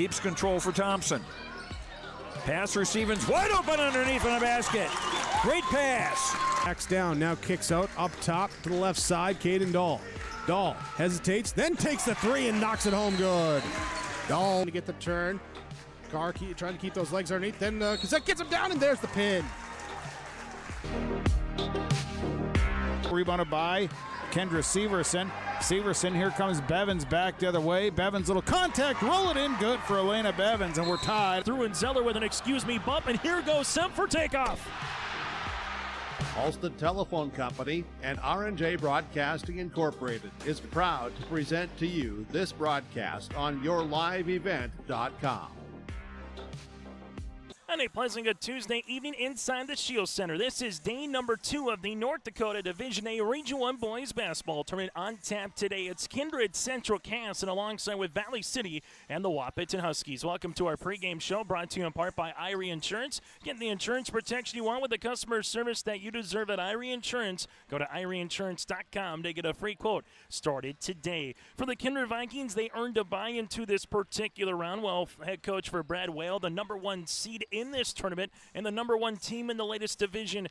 Keeps control for Thompson. Pass receiving's wide open underneath in the basket. Great pass. Backs down, now kicks out, up top to the left side, Caden Dahl. Dahl hesitates, then takes the three and knocks it home good. Dahl to get the turn. Carr trying to keep those legs underneath, then Cassette gets him down, and there's the pin. Rebounded by Kendra Severson. Severson, here comes Bevins back the other way. Bevins, little contact, roll it in, good for Elena Bevins, and we're tied. Through and Zeller with an excuse me bump, and here goes Sem for takeoff. Alston Telephone Company and R&J Broadcasting Incorporated is proud to present to you this broadcast on yourliveevent.com. And a pleasant good Tuesday evening inside the Shield Center. This is day number 2 of the North Dakota Division A Region 1 Boys Basketball Tournament on tap today. It's Kindred Central Cass and alongside with Valley City and the Wahpeton Huskies. Welcome to our pregame show brought to you in part by Irie Insurance. Get the insurance protection you want with the customer service that you deserve at Irie Insurance. Go to IrieInsurance.com to get a free quote started today. For the Kindred Vikings, they earned a bye into this particular round. Well, head coach for Brad Whale, the number 1 seed in this tournament and the number 1 team in the latest Division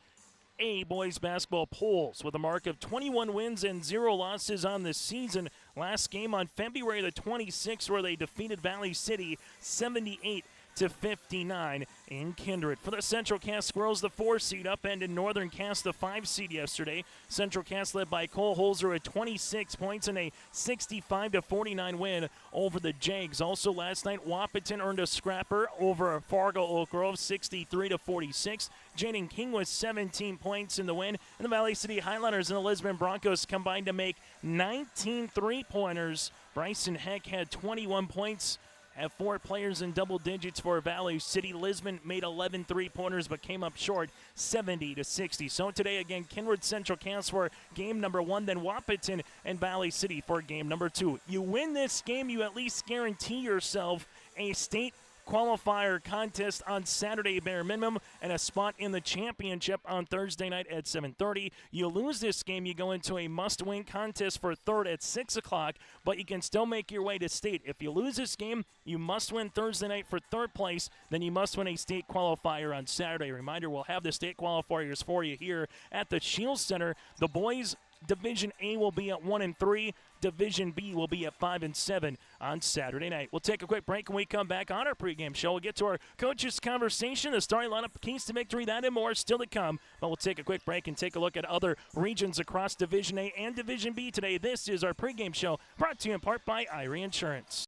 A boys basketball polls with a mark of 21 wins and 0 losses on the season. Last game on February the 26th where they defeated Valley City 78-59 in Kindred. For the Central Cass Squirrels, the 4 seed upended Northern Cass, the 5 seed yesterday. Central Cass led by Cole Holzer at 26 points in a 65-49 win over the Jags. Also last night, Wahpeton earned a scrapper over Fargo Oak Grove 63-46. Jaden King with 17 points in the win. And the Valley City Highlanders and the Lisbon Broncos combined to make 19 three-pointers. Bryson Heck had 21 points. Have 4 players in double digits for Valley City. Lisbon made 11 three-pointers but came up short 70-60. So today again, Kindred Central Cass for game number 1, then Wahpeton and Valley City for game number 2. You win this game, you at least guarantee yourself a state qualifier contest on Saturday bare minimum and a spot in the championship on Thursday night at 7:30. You lose this game, you go into a must-win contest for third at 6 o'clock, but you can still make your way to state. If you lose this game, you must win Thursday night for third place, then you must win a state qualifier on Saturday. Reminder, we'll have the state qualifiers for you here at the Shield Center. The boys Division A will be at 1-3. Division B will be at 5-7 on Saturday night. We'll take a quick break when we come back on our pregame show. We'll get to our coaches' conversation, the starting lineup, keys to victory, that and more still to come. But we'll take a quick break and take a look at other regions across Division A and Division B today. This is our pregame show brought to you in part by Irie Insurance.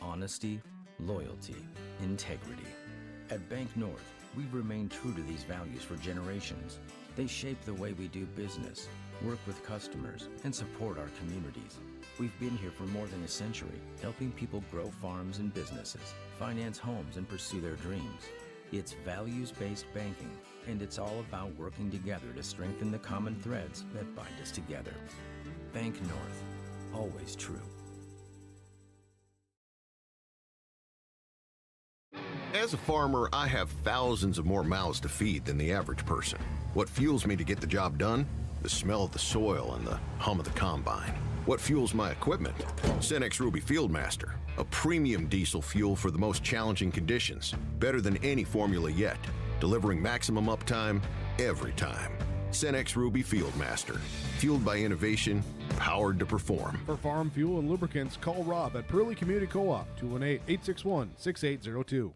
Honesty, loyalty, integrity. At Bank North, we've remained true to these values for generations. They shape the way we do business, work with customers, and support our communities. We've been here for more than a century, helping people grow farms and businesses, finance homes, and pursue their dreams. It's values-based banking, and it's all about working together to strengthen the common threads that bind us together. Bank North, always true. As a farmer, I have thousands of more mouths to feed than the average person. What fuels me to get the job done? The smell of the soil and the hum of the combine. What fuels my equipment? Cenex Ruby Fieldmaster, a premium diesel fuel for the most challenging conditions. Better than any formula yet, delivering maximum uptime every time. Cenex Ruby Fieldmaster, fueled by innovation, powered to perform. For farm fuel and lubricants, call Rob at Pearlie Community Co-op, 218-861-6802.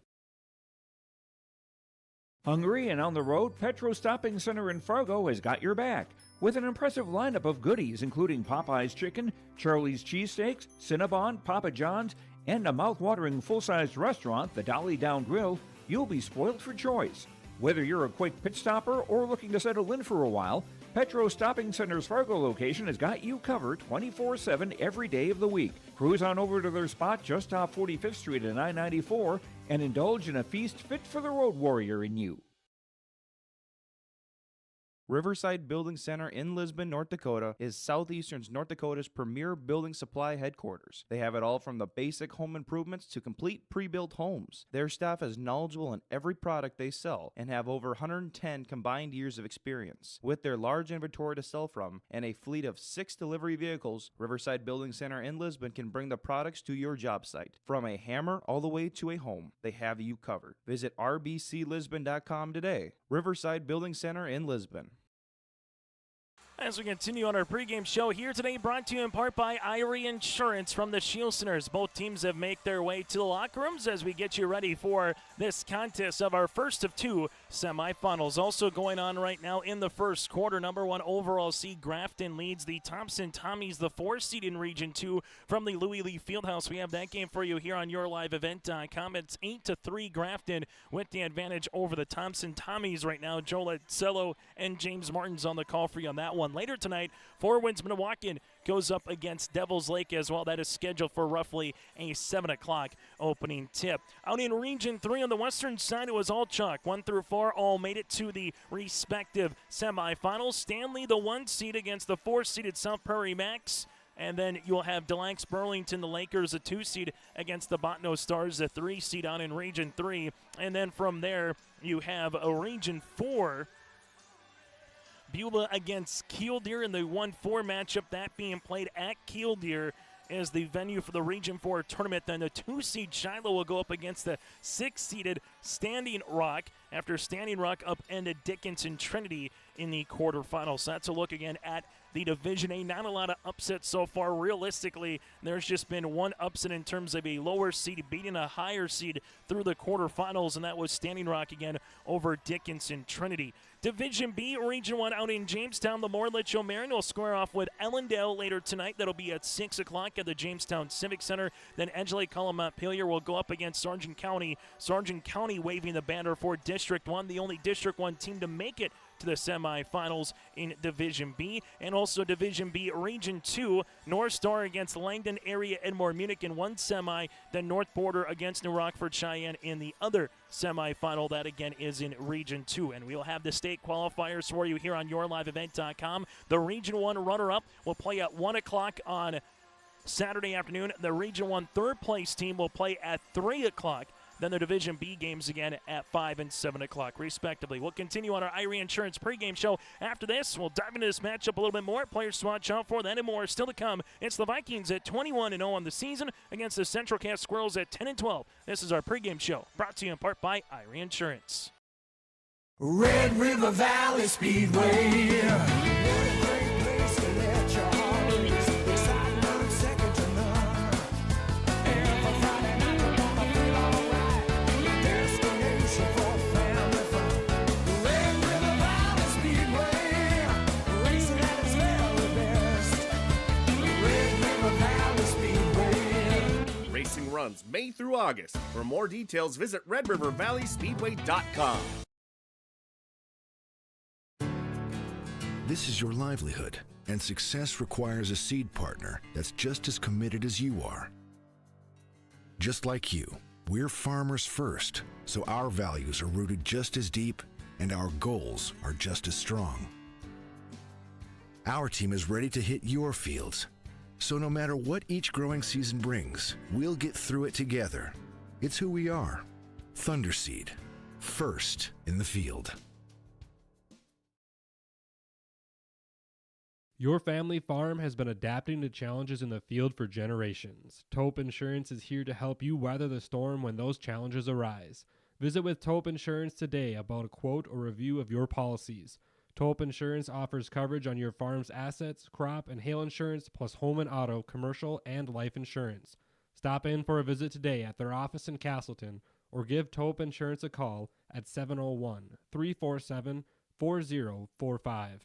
Hungry and on the road, Petro Stopping Center in Fargo has got your back with an impressive lineup of goodies including Popeye's Chicken, Charlie's Cheesesteaks, Cinnabon, Papa John's, and a mouth-watering full-sized restaurant, the Dolly Down Grill. You'll be spoiled for choice. Whether you're a quick pit stopper or looking to settle in for a while, Petro Stopping Center's Fargo location has got you covered 24/7 every day of the week. Cruise on over to their spot just off 45th Street and I-94 and indulge in a feast fit for the road warrior in you. Riverside Building Center in Lisbon, North Dakota is Southeastern North Dakota's premier building supply headquarters. They have it all from the basic home improvements to complete pre-built homes. Their staff is knowledgeable in every product they sell and have over 110 combined years of experience. With their large inventory to sell from and a fleet of 6 delivery vehicles, Riverside Building Center in Lisbon can bring the products to your job site. From a hammer all the way to a home, they have you covered. Visit rbclisbon.com today. Riverside Building Center in Lisbon. As we continue on our pregame show here today, brought to you in part by Irie Insurance from the Shield Centers. Both teams have made their way to the locker rooms as we get you ready for this contest of our first of 2 semifinals. Also going on right now in the first quarter, number 1 overall seed Grafton leads the Thompson Tommies, the 4 seed in Region 2 from the Louis Lee Fieldhouse. We have that game for you here on yourliveevent.com. It's 8-3 Grafton with the advantage over the Thompson Tommies right now. Joe Letzello and James Martin's on the call for you on that one. Later tonight, Four Winds Minnewacan goes up against Devils Lake as well. That is scheduled for roughly a 7 o'clock opening tip. Out in Region 3 on the western side, it was all chalk. 1 through 4 all made it to the respective semifinals. Stanley, the 1 seed against the 4-seeded South Prairie Max. And then you'll have Delanx Burlington, the Lakers, a 2 seed against the Botno Stars, a 3 seed on in Region 3. And then from there, you have a Region 4. Beulah against Killdeer in the 1-4 matchup, that being played at Killdeer as the venue for the Region 4 tournament. Then the 2-seed Shiloh will go up against the 6-seeded Standing Rock after Standing Rock upended Dickinson Trinity in the quarterfinals. So that's a look again at the Division A. Not a lot of upsets so far. Realistically, there's just been one upset in terms of a lower seed beating a higher seed through the quarterfinals, and that was Standing Rock again over Dickinson Trinity. Division B, Region 1 out in Jamestown. The Morlitch O'Marin will square off with Ellendale later tonight. That'll be at 6 o'clock at the Jamestown Civic Center. Then Edgeley Calumet-Montpelier will go up against Sargent County. Sargent County waving the banner for District 1, the only District 1 team to make it to the semifinals in Division B. And also Division B, Region 2, North Star against Langdon Area Edmore Munich in 1 semi. Then North Border against New Rockford Cheyenne in the other semifinal. That again is in Region 2. And we'll have the state qualifiers for you here on yourliveevent.com. The Region 1 runner-up will play at 1 o'clock on Saturday afternoon. The Region 1 third place team will play at 3 o'clock. Then the Division B games again at 5 and 7 o'clock, respectively. We'll continue on our Irie Insurance pregame show. After this, we'll dive into this matchup a little bit more. Players to watch out for, that and more still to come. It's the Vikings at 21-0 on the season against the Central Cass Squirrels at 10-12. This is our pregame show, brought to you in part by Irie Insurance. Red River Valley Speedway. Runs May through August. For more details, visit redrivervalleyspeedway.com. This is your livelihood, and success requires a seed partner that's just as committed as you are. Just like you, we're farmers first, so our values are rooted just as deep and our goals are just as strong. Our team is ready to hit your fields. So no matter what each growing season brings, we'll get through it together. It's who we are. Thunderseed, first in the field. Your family farm has been adapting to challenges in the field for generations. Taupe Insurance is here to help you weather the storm when those challenges arise. Visit with Taupe Insurance today about a quote or review of your policies. Taupe Insurance offers coverage on your farm's assets, crop, and hail insurance, plus home and auto, commercial, and life insurance. Stop in for a visit today at their office in Castleton, or give Taupe Insurance a call at 701-347-4045.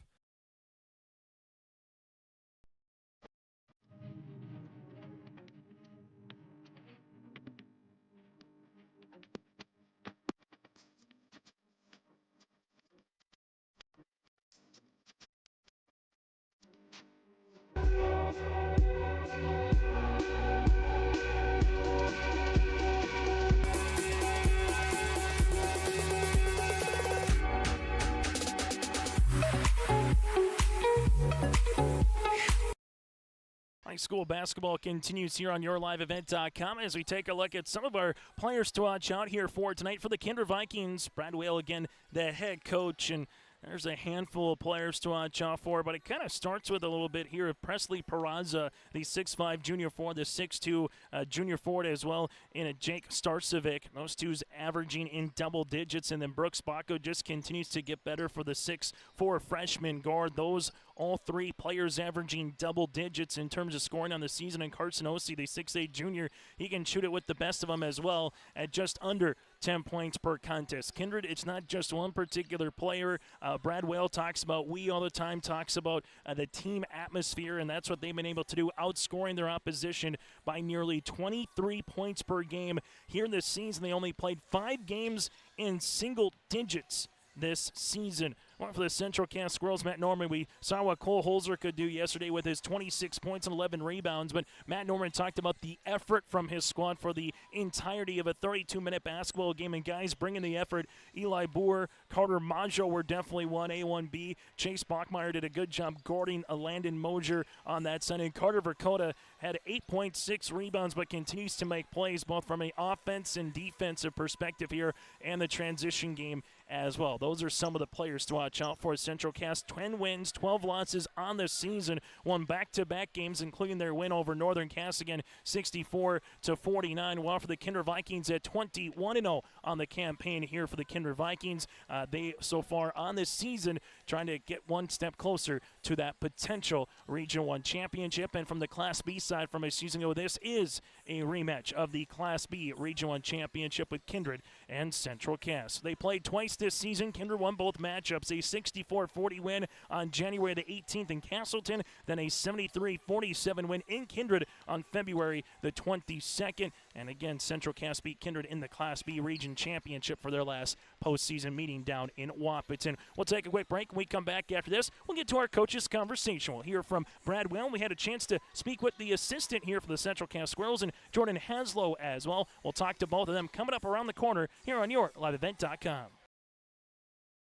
School basketball continues here on YourLiveEvent.com as we take a look at some of our players to watch out here for tonight for the Kindred Vikings. Brad Whale again, the head coach, and there's a handful of players to watch out for, but it kind of starts with a little bit here of Presley Peraza, the 6'5 junior forward, the 6'2 junior forward as well, in a Jake Starcevic. Those two's averaging in double digits, and then Brooks Bacco just continues to get better for the 6'4 freshman guard. Those all three players averaging double digits in terms of scoring on the season. And Carson Ossie, the 6'8 junior, he can shoot it with the best of them as well at just under 10 points per contest. Kindred, it's not just one particular player. Brad Whale talks about all the time, talks about the team atmosphere, and that's what they've been able to do, outscoring their opposition by nearly 23 points per game. Here this season, they only played 5 games in single digits this season. One for the Central Cass Squirrels, Matt Norman. We saw what Cole Holzer could do yesterday with his 26 points and 11 rebounds, but Matt Norman talked about the effort from his squad for the entirety of a 32-minute basketball game, and guys bringing the effort. Eli Boer, Carter Maggio were definitely 1A, 1B. Chase Bachmeyer did a good job guarding Landon Mosier on that side, and Carter Verkota had 8.6 rebounds, but continues to make plays both from an offense and defensive perspective here, and the transition game as well. Those are some of the players to watch out for. Central Cass, 10 wins, 12 losses on the season, won back-to-back games, including their win over Northern Cass again, 64-49. While for the Kindred Vikings at 21-0 on the campaign here for the Kindred Vikings. They, so far on this season, trying to get one step closer to that potential Region 1 championship. And from the Class B side from a season ago, this is a rematch of the Class B Region 1 championship with Kindred and Central Cass. They played twice this season. Kindred won both matchups, a 64-40 win on January the 18th in Castleton, then a 73-47 win in Kindred on February the 22nd. And again, Central Cass beat Kindred in the Class B Region Championship for their last postseason meeting down in Wahpeton. We'll take a quick break. When we come back after this, we'll get to our coaches' conversation. We'll hear from Brad Whale. We had a chance to speak with the assistant here for the Central Cass Squirrels, and Jordan Haslow as well. We'll talk to both of them coming up around the corner here on YourLiveEvent.com.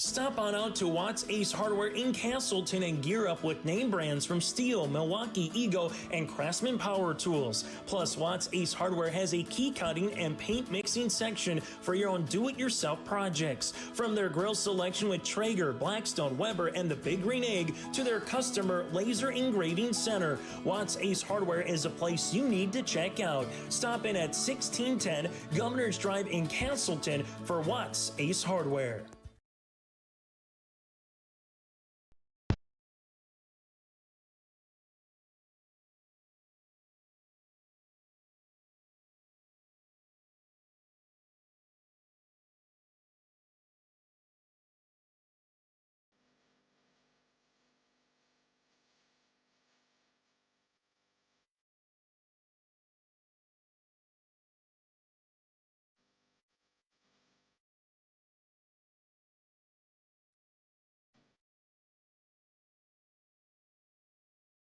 Stop on out to Watts Ace Hardware in Castleton and gear up with name brands from Steel, Milwaukee, Ego, and Craftsman Power Tools. Plus, Watts Ace Hardware has a key cutting and paint mixing section for your own do-it-yourself projects. From their grill selection with Traeger, Blackstone, Weber, and the Big Green Egg to their customer laser engraving center, Watts Ace Hardware is a place you need to check out. Stop in at 1610 Governor's Drive in Castleton for Watts Ace Hardware.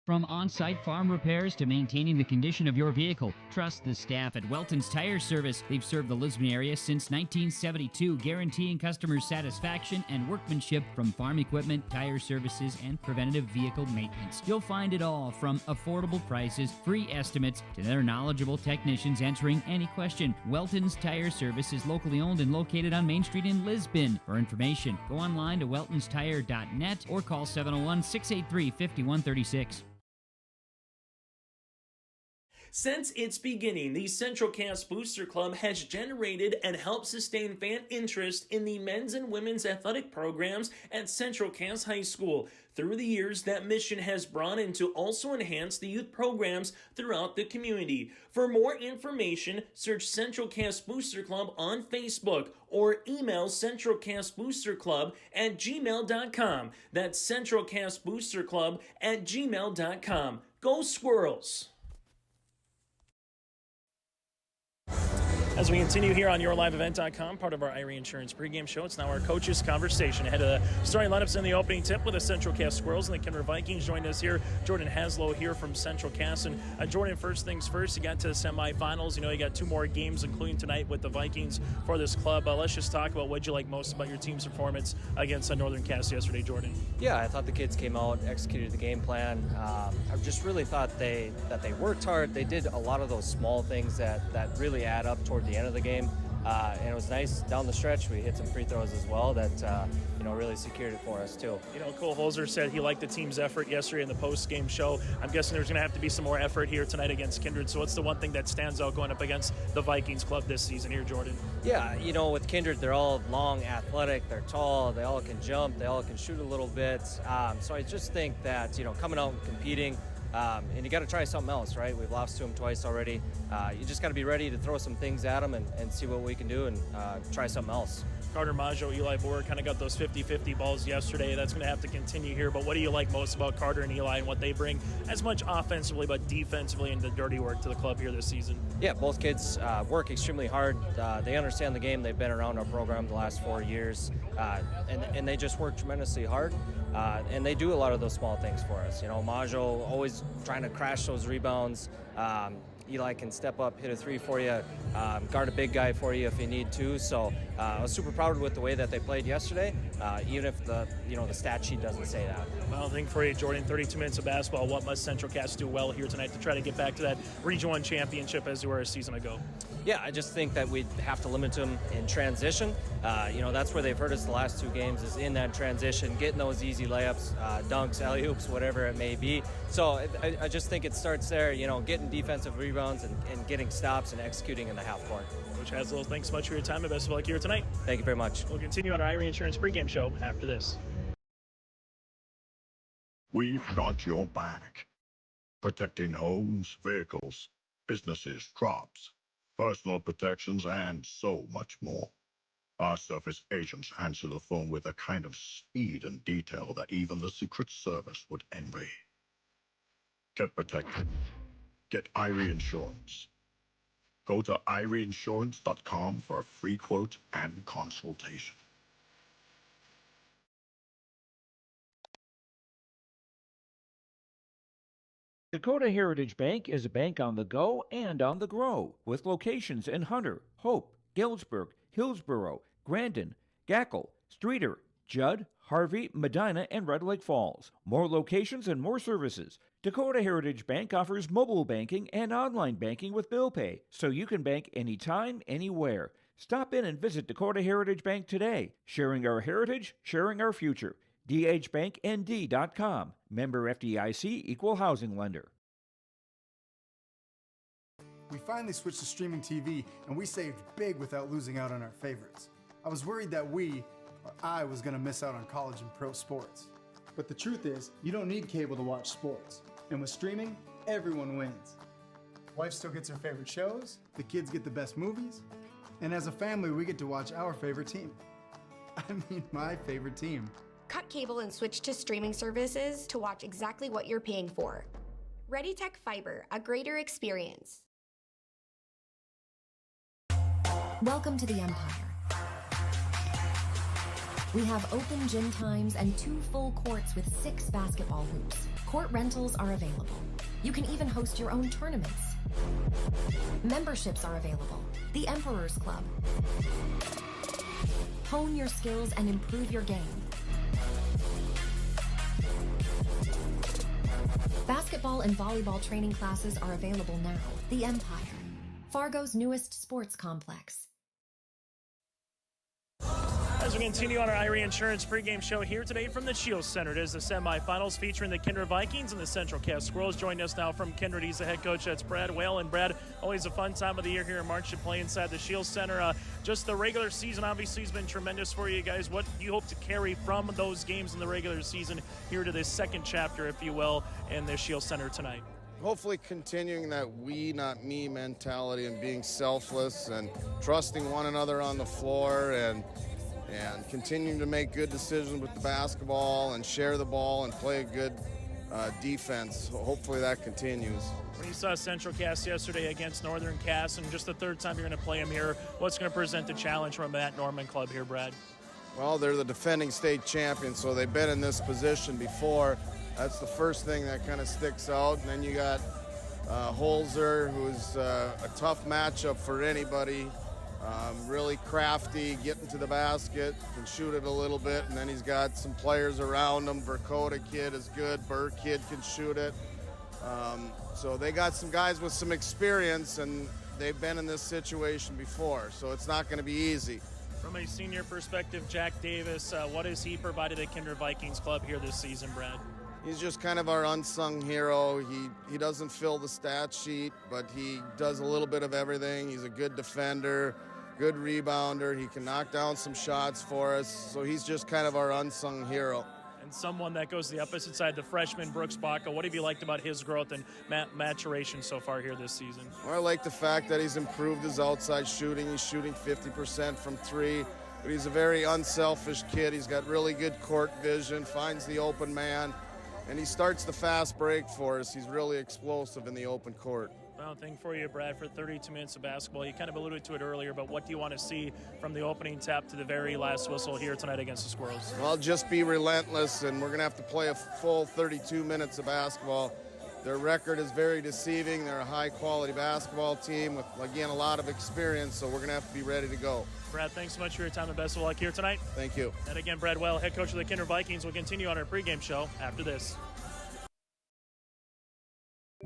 From on-site farm repairs to maintaining the condition of your vehicle, trust the staff at Welton's Tire Service. They've served the Lisbon area since 1972, guaranteeing customer satisfaction and workmanship from farm equipment, tire services, and preventative vehicle maintenance. You'll find it all from affordable prices, free estimates, to their knowledgeable technicians answering any question. Welton's Tire Service is locally owned and located on Main Street in Lisbon. For information, go online to weltonstire.net or call 701-683-5136. Since its beginning, the Central Cass Booster Club has generated and helped sustain fan interest in the men's and women's athletic programs at Central Cass High School. Through the years, that mission has broadened to also enhance the youth programs throughout the community. For more information, search Central Cass Booster Club on Facebook or email centralcassboosterclub@gmail.com. That's centralcassboosterclub@gmail.com. Go Squirrels! As we continue here on YourLiveEvent.com, part of our Irie Insurance pregame show, it's now our coaches' conversation ahead of the starting lineups in the opening tip with the Central Cass Squirrels and the Kindred Vikings. Joined us here, Jordan Haslow here from Central Cass. And Jordan, first things first, you got to the semifinals. You got 2 more games, including tonight with the Vikings for this club. Let's just talk about what you like most about your team's performance against Northern Cass yesterday, Jordan. Yeah, I thought the kids came out, executed the game plan. I just really thought that they worked hard. They did a lot of those small things that really add up toward the end of the game. And it was nice down the stretch. We hit some free throws as well that really secured it for us too. Cole Holzer said he liked the team's effort yesterday in the post-game show. I'm guessing there's going to have to be some more effort here tonight against Kindred. So what's the one thing that stands out going up against the Vikings club this season here, Jordan? Yeah, with Kindred, they're all long, athletic, they're tall, they all can jump, they all can shoot a little bit. So I just think that, coming out and competing, and you got to try something else, right? We've lost to them twice already. You just got to be ready to throw some things at them and see what we can do and try something else. Carter Maggio, Eli Boer kind of got those 50-50 balls yesterday. That's going to have to continue here. But what do you like most about Carter and Eli and what they bring as much offensively but defensively into the dirty work to the club here this season? Yeah, both kids work extremely hard. They understand the game. They've been around our program the last 4 years. And they just work tremendously hard. And they do a lot of those small things for us. Maggio always trying to crash those rebounds. Eli can step up, hit a 3 for you, guard a big guy for you if you need to. So I was super proud with the way that they played yesterday, even if the stat sheet doesn't say that. Final thing for you, Jordan, 32 minutes of basketball. What must Central Cass do well here tonight to try to get back to that Region 1 championship as you were a season ago? Yeah, I just think that we'd have to limit them in transition. That's where they've hurt us the last 2 games, is in that transition, getting those easy layups, dunks, alley-oops, whatever it may be. So I just think it starts there, getting defensive rebounds and getting stops and executing in the half court. Coach Haslow, thanks so much for your time and best of luck here tonight. Thank you very much. We'll continue on our Irie Insurance pregame show after this. We've got your back. Protecting homes, vehicles, businesses, crops, personal protections, and so much more. Our surface agents answer the phone with a kind of speed and detail that even the Secret Service would envy. Get protected. Get Irie Insurance. Go to IrieInsurance.com for a free quote and consultation. Dakota Heritage Bank is a bank on the go and on the grow, with locations in Hunter, Hope, Galesburg, Hillsborough, Grandin, Gackle, Streeter, Judd, Harvey, Medina, and Red Lake Falls. More locations and more services. Dakota Heritage Bank offers mobile banking and online banking with bill pay, so you can bank anytime, anywhere. Stop in and visit Dakota Heritage Bank today. Sharing our heritage, sharing our future. dhbanknd.com. Member FDIC, Equal Housing Lender. We finally switched to streaming TV, and we saved big without losing out on our favorites. I was worried that I was going to miss out on college and pro sports. But the truth is, you don't need cable to watch sports. And with streaming, everyone wins. Wife still gets her favorite shows, the kids get the best movies, and as a family, we get to watch our favorite team. I mean, my favorite team. Cut cable and switch to streaming services to watch exactly what you're paying for. ReadyTech Fiber, a greater experience. Welcome to the Empire. We have open gym times and 2 full courts with 6 basketball hoops. Court rentals are available. You can even host your own tournaments. Memberships are available. The Emperor's Club. Hone your skills and improve your game. Basketball and volleyball training classes are available now. The Empire, Fargo's newest sports complex. As we continue on our Irie Insurance pregame show here today from the Shields Center, it is the semifinals featuring the Kindred Vikings and the Central Cass Squirrels. Joining us now from Kindred, he's the head coach. That's Brad Whale. And Brad, always a fun time of the year here in March to play inside the Shields Center. Just the regular season obviously has been tremendous for you guys. What do you hope to carry from those games in the regular season here to this second chapter, if you will, in the Shields Center tonight? Hopefully continuing that we, not me mentality and being selfless and trusting one another on the floor and continuing to make good decisions with the basketball and share the ball and play a good defense. Hopefully that continues. When you saw Central Cass yesterday against Northern Cass, and just the third time you're going to play them here, what's going to present a challenge from that Norman club here, Brad? Well, they're the defending state champions, so they've been in this position before. That's the first thing that kind of sticks out. And then you got Holzer, who's a tough matchup for anybody. Really crafty, getting to the basket, can shoot it a little bit, and then he's got some players around him. Verkota kid is good, Burr kid can shoot it. So they got some guys with some experience, and they've been in this situation before, so it's not going to be easy. From a senior perspective, Jack Davis, what has he provided at Kindred Vikings Club here this season, Brad? He's just kind of our unsung hero. He doesn't fill the stat sheet, but he does a little bit of everything. He's a good defender, good rebounder. He can knock down some shots for us. So he's just kind of our unsung hero. And someone that goes the opposite side, the freshman Brooks Baca. What have you liked about his growth and maturation so far here this season? Well, I like the fact that he's improved his outside shooting. He's shooting 50% from three, but he's a very unselfish kid. He's got really good court vision, finds the open man, and he starts the fast break for us. He's really explosive in the open court. Final thing for you, Brad, for 32 minutes of basketball. You kind of alluded to it earlier, but what do you want to see from the opening tap to the very last whistle here tonight against the Squirrels? Well, just be relentless, and we're going to have to play a full 32 minutes of basketball. Their record is very deceiving. They're a high-quality basketball team with, again, a lot of experience, so we're going to have to be ready to go. Brad, thanks so much for your time and best of luck here tonight. Thank you. And again, Brad Well, head coach of the Kindred Vikings, will continue on our pregame show after this.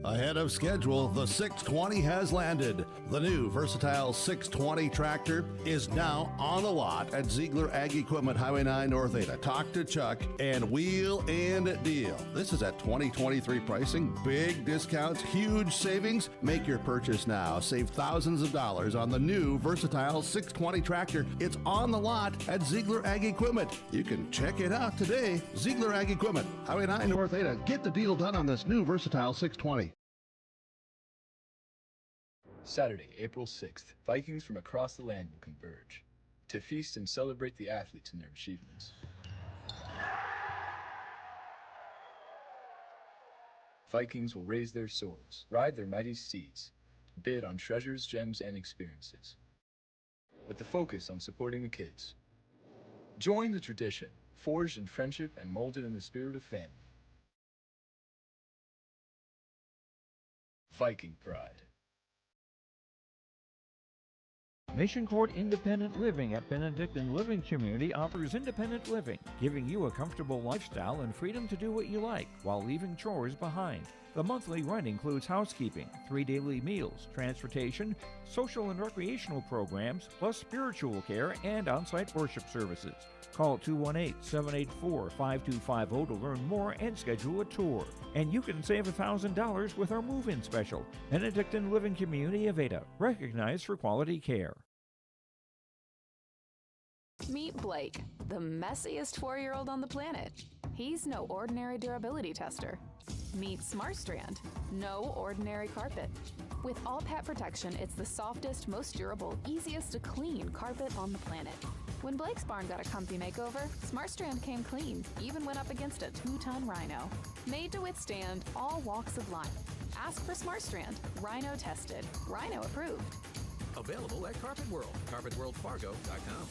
Ahead of schedule, the 620 has landed. The new versatile 620 tractor is now on the lot at Ziegler Ag Equipment, Highway 9 North Ada. Talk to Chuck and wheel and deal. This is at 2023 pricing, big discounts, huge savings. Make your purchase now. Save thousands of dollars on the new versatile 620 tractor. It's on the lot at Ziegler Ag Equipment. You can check it out today. Ziegler Ag Equipment, Highway 9 North Ada. Get the deal done on this new versatile 620. Saturday, April 6th, Vikings from across the land will converge to feast and celebrate the athletes and their achievements. Vikings will raise their swords, ride their mighty steeds, bid on treasures, gems, and experiences, with the focus on supporting the kids. Join the tradition, forged in friendship and molded in the spirit of family. Viking pride. Mission Court Independent Living at Benedictine Living Community offers independent living, giving you a comfortable lifestyle and freedom to do what you like while leaving chores behind. The monthly rent includes housekeeping, 3 daily meals, transportation, social and recreational programs, plus spiritual care and on-site worship services. Call 218-784-5250 to learn more and schedule a tour. And you can save $1,000 with our move-in special. Benedictine Living Community of Ada, recognized for quality care. Meet Blake, the messiest 4-year-old on the planet. He's no ordinary durability tester. Meet SmartStrand, no ordinary carpet. With all pet protection, it's the softest, most durable, easiest to clean carpet on the planet. When Blake's barn got a comfy makeover, SmartStrand came clean, even went up against a 2-ton rhino. Made to withstand all walks of life. Ask for SmartStrand, rhino tested, rhino approved. Available at Carpet World, carpetworldfargo.com.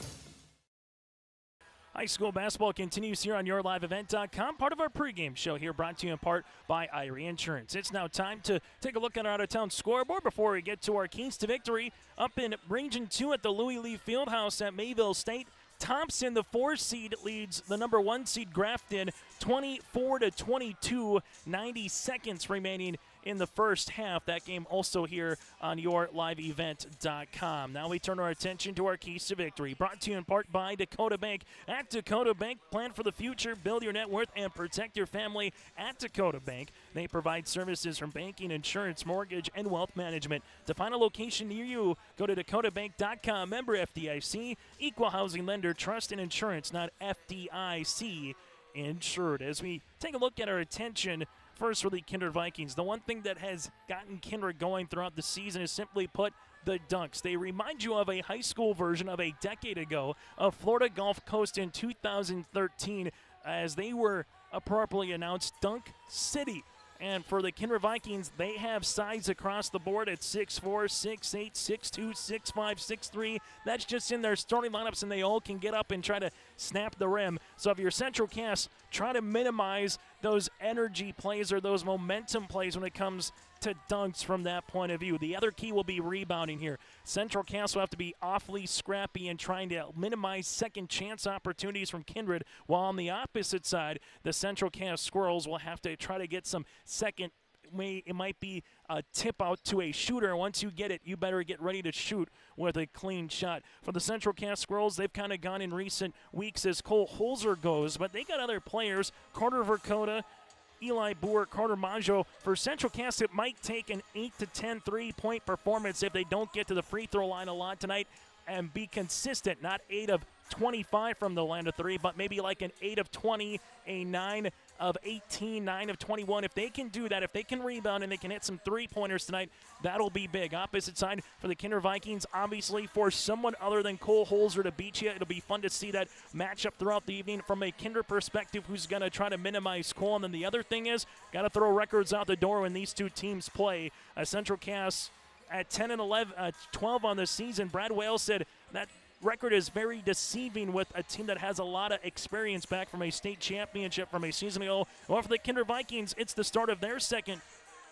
High school basketball continues here on YourLiveEvent.com, part of our pregame show here, brought to you in part by Irie Insurance. It's now time to take a look at our out-of-town scoreboard before we get to our keys to victory. Up in Region 2 at the Louis Lee Fieldhouse at Mayville State, Thompson, the 4 seed, leads the number 1 seed Grafton 24-22, 90 seconds remaining in the first half. That game also here on YourLiveEvent.com. Now we turn our attention to our keys to victory, brought to you in part by Dakota Bank. At Dakota Bank, plan for the future, build your net worth, and protect your family. At Dakota Bank, they provide services from banking, insurance, mortgage, and wealth management. To find a location near you, go to dakotabank.com. Member FDIC, equal housing lender, trust and insurance, not FDIC insured. As we take a look at our attention, first for the Kindred Vikings, the one thing that has gotten Kindred going throughout the season is simply put the dunks. They remind you of a high school version of a decade ago of Florida Gulf Coast in 2013, as they were appropriately announced Dunk City. And for the Kindred Vikings, they have size across the board at 6'4", 6'8", 6'2", 6'5", 6'3". That's just in their starting lineups, and they all can get up and try to snap the rim. So if you're Central Cass, try to minimize those energy plays or those momentum plays when it comes to dunks from that point of view. The other key will be rebounding here. Central Cass will have to be awfully scrappy and trying to minimize second chance opportunities from Kindred, while on the opposite side, the Central Cass Squirrels will have to try to get some second. It might be a tip out to a shooter. Once you get it, you better get ready to shoot with a clean shot. For the Central Cass Squirrels, they've kind of gone in recent weeks as Cole Holzer goes, but they got other players, Carter Verkota, Eli Boer, Carter Maggio. For Central Cass, it might take an 8 to 10 3-point performance if they don't get to the free throw line a lot tonight and be consistent. Not 8 of 25 from the line of 3, but maybe like an 8 of 20, a 9 of 18, 9 of 21. If they can do that, if they can rebound and they can hit some three-pointers tonight, that'll be big. Opposite side for the Kindred Vikings, obviously for someone other than Cole Holzer to beat you, it'll be fun to see that matchup throughout the evening from a Kindred perspective, who's going to try to minimize Cole. And then the other thing is, got to throw records out the door when these two teams play. Central Cass at 10 and 11, 12 on the season. Brad Wales said that record is very deceiving with a team that has a lot of experience back from a state championship from a season ago. Well, for the Kindred Vikings, it's the start of their second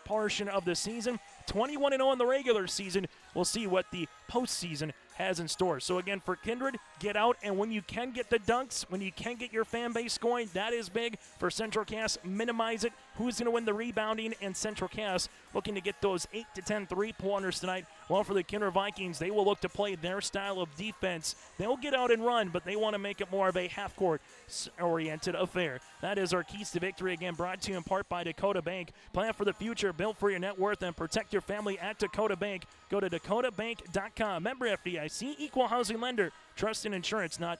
portion of the season. 21-0 in the regular season. We'll see what the postseason has in store. So again, for Kindred, get out, and when you can get the dunks, when you can get your fan base going, that is big. For Central Cass, minimize it. Who's going to win the rebounding? And Central Cass looking to get those 8 to 10 3-pointers tonight. Well, for the Kindred Vikings, they will look to play their style of defense. They'll get out and run, but they want to make it more of a half-court-oriented affair. That is our keys to victory, again, brought to you in part by Dakota Bank. Plan for the future, build for your net worth, and protect your family at Dakota Bank. Go to dakotabank.com. Member FDIC, equal housing lender. Trust in insurance, not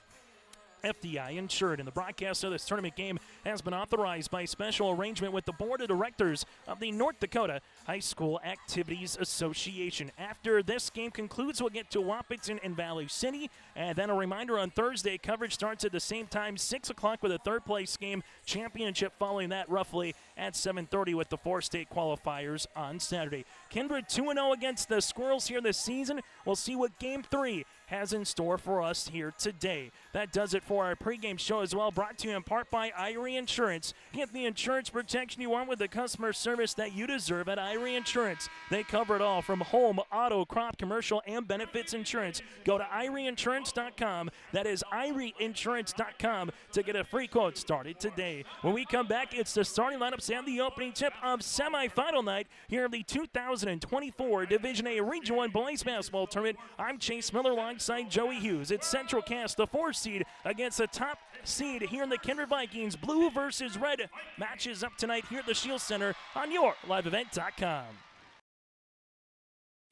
FDI insured. And the broadcast of this tournament game has been authorized by special arrangement with the Board of Directors of the North Dakota High School Activities Association. After this game concludes, we'll get to Wahpeton and Valley City. And then a reminder, on Thursday, coverage starts at the same time, 6 o'clock, with a third-place game championship following that roughly at 7:30 with the 4 state qualifiers on Saturday. Kindred 2-0 against the Squirrels here this season. We'll see what Game 3 has in store for us here today. That does it for our pregame show as well, brought to you in part by Irie Insurance. Get the insurance protection you want with the customer service that you deserve at Irie Insurance. They cover it all, from home, auto, crop, commercial, and benefits insurance. Go to IrieInsurance.com. That is IrieInsurance.com to get a free quote started today. When we come back, it's the starting lineups and the opening tip of semifinal night here of the 2024 Division A Region 1 Boys Basketball Tournament. I'm Chase Miller alongside Joey Hughes. It's Central Cass, the 4 seed, against the top seed here in the Kindred Vikings. Blue versus red matches up tonight here at the Shield Center on YourLiveEvent.com.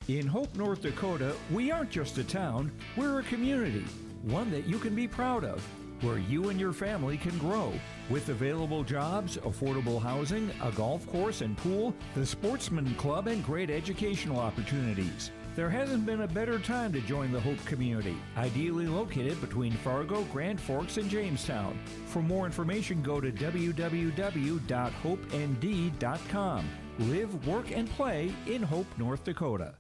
In Hope, North Dakota, we aren't just a town, we're a community, one that you can be proud of, where you and your family can grow. With available jobs, affordable housing, a golf course and pool, the Sportsman Club, and great educational opportunities. There hasn't been a better time to join the Hope community, ideally located between Fargo, Grand Forks, and Jamestown. For more information, go to www.hopend.com. Live, work, and play in Hope, North Dakota.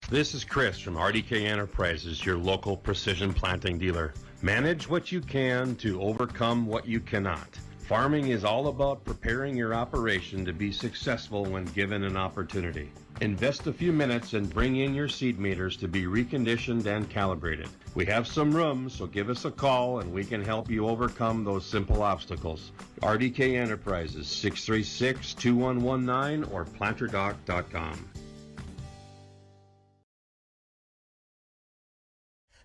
This is Chris from RDK Enterprises, your local precision planting dealer. Manage what you can to overcome what you cannot. Farming is all about preparing your operation to be successful when given an opportunity. Invest a few minutes and bring in your seed meters to be reconditioned and calibrated. We have some room, so give us a call and we can help you overcome those simple obstacles. RDK Enterprises, 636-2119 or planterdoc.com.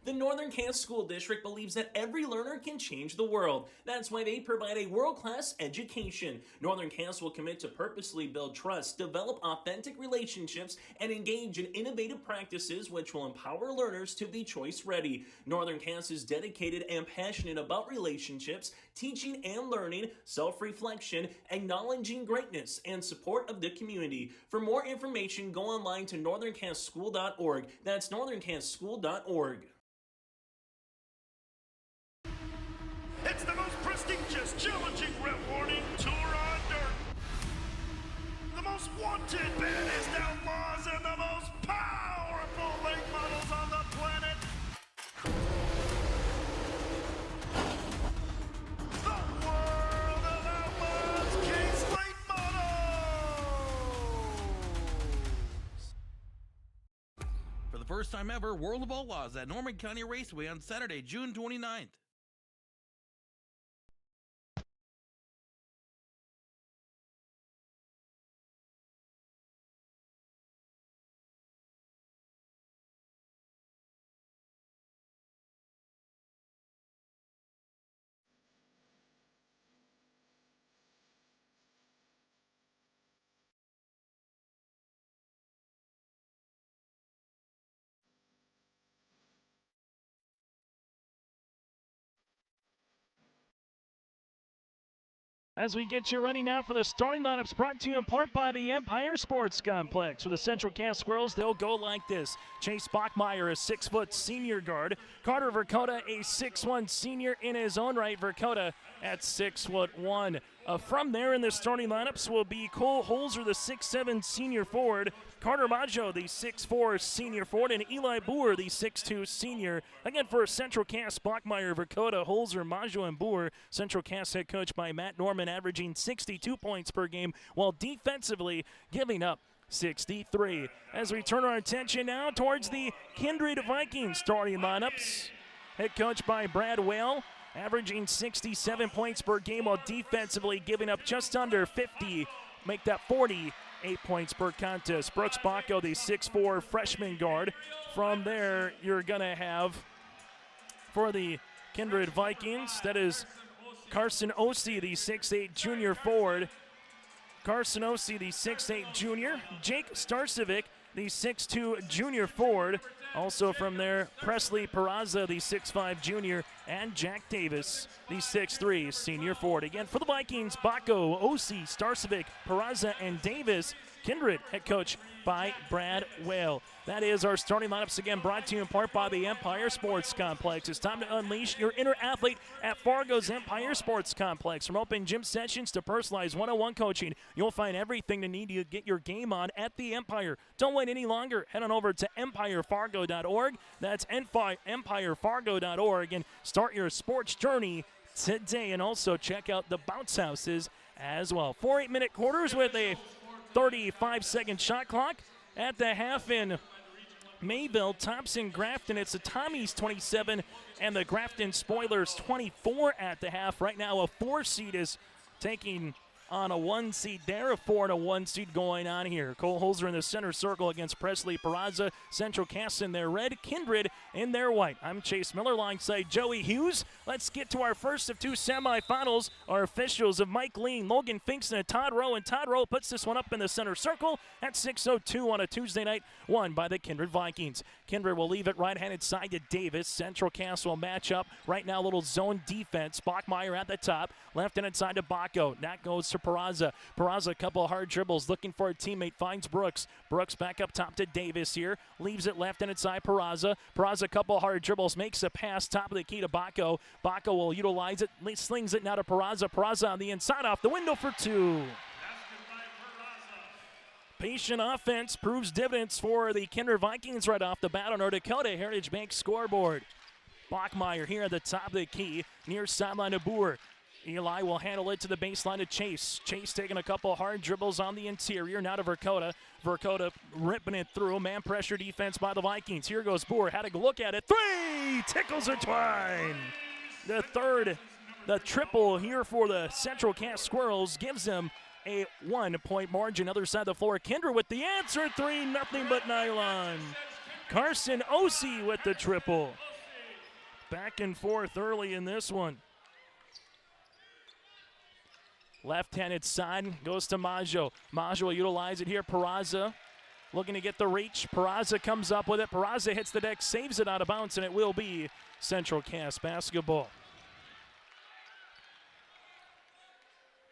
The Northern Cass School District believes that every learner can change the world. That's why they provide a world-class education. Northern Cass will commit to purposely build trust, develop authentic relationships, and engage in innovative practices which will empower learners to be choice-ready. Northern Cass is dedicated and passionate about relationships, teaching and learning, self-reflection, acknowledging greatness, and support of the community. For more information, go online to northerncasschool.org. That's northerncasschool.org. It's the first time ever World of Outlaws at Norman County Raceway on Saturday, June 29th. As we get you ready now for the starting lineups, brought to you in part by the Empire Sports Complex. For the Central Cass Squirrels, they'll go like this. Chase Bachmeyer, a 6-foot senior guard. Carter Verkota, a 6'1 senior in his own right. Verkota at 6'1". From there in the starting lineups will be Cole Holzer, the 6'7 senior forward. Carter Maggio, the 6'4 senior forward, and Eli Boer, the 6'2 senior. Again, for Central Cass, Bachmeyer, Verkota, Holzer, Maggio, and Boer. Central Cass head coach by Matt Norman, averaging 62 points per game, while defensively giving up 63. As we turn our attention now towards the Kindred Vikings starting lineups. Head coach by Brad Whale, averaging 67 points per game, while defensively giving up just under 50. Make that 48 points per contest. Brooks Bacco, the 6'4 freshman guard. From there, you're going to have, for the Kindred Vikings, that is Carson Ossie, the 6'8 junior forward. Carson Ossie, the 6'8 junior. Jake Starcevic, the 6'2 junior forward. Also from there, Presley Peraza, the 6'5 junior, and Jack Davis, the 6'3 senior forward. Again, for the Vikings, Bacco, Ossie, Starcevic, Peraza, and Davis. Kindred, head coach by Brad Whale. That is our starting lineups, again brought to you in part by the Empire Sports Complex. It's time to unleash your inner athlete at Fargo's Empire Sports Complex. From open gym sessions to personalized one-on-one coaching, you'll find everything you need to get your game on at the Empire. Don't wait any longer. Head on over to empirefargo.org. That's empirefargo.org, and start your sports journey today. And also check out the bounce houses as well. 4 8-minute quarters with a 35-second shot clock at the half in Mayville. Thompson Grafton, it's the Tommies 27 and the Grafton Spoilers 24 at the half. Right now a 4 seed is taking on a 1 seed there, a 4 and a 1 seed going on here. Cole Holzer in the center circle against Presley Peraza. Central Cass in their red, Kindred in their white. I'm Chase Miller alongside Joey Hughes. Let's get to our first of 2 semifinals. Our officials of Mike Lean, Logan Finkston, and Todd Rowe. And Todd Rowe puts this one up in the center circle at 6:02 on a Tuesday night, won by the Kindred Vikings. Kindred will leave it right-handed side to Davis. Central Cass will match up. Right now, a little zone defense. Bachmeyer at the top. Left-handed side to Bacco. That goes to Peraza. Peraza, a couple of hard dribbles, looking for a teammate, finds Brooks. Brooks back up top to Davis here. Leaves it left-handed side, Peraza. Peraza, a couple of hard dribbles, makes a pass, top of the key to Bacco. Bacco will utilize it, slings it now to Peraza. Peraza on the inside, off the window for 2. Patient offense proves dividends for the Kindred Vikings right off the bat on our Dakota Heritage Bank scoreboard. Bachmeyer here at the top of the key, near sideline to Boer. Eli will handle it to the baseline to Chase. Chase taking a couple hard dribbles on the interior, now to Verkota. Verkota ripping it through. Man pressure defense by the Vikings. Here goes Boer. Had a look at it. 3! Tickles her twine. The third, the triple here for the Central Cass Squirrels gives them a 1-point margin. Other side of the floor, Kindred with the answer. 3, nothing but nylon. Carson Ossie with the triple. Back and forth early in this one. Left-handed side goes to Maggio. Maggio will utilize it here. Peraza looking to get the reach. Peraza comes up with it. Peraza hits the deck, saves it out of bounds, and it will be Central Cass basketball.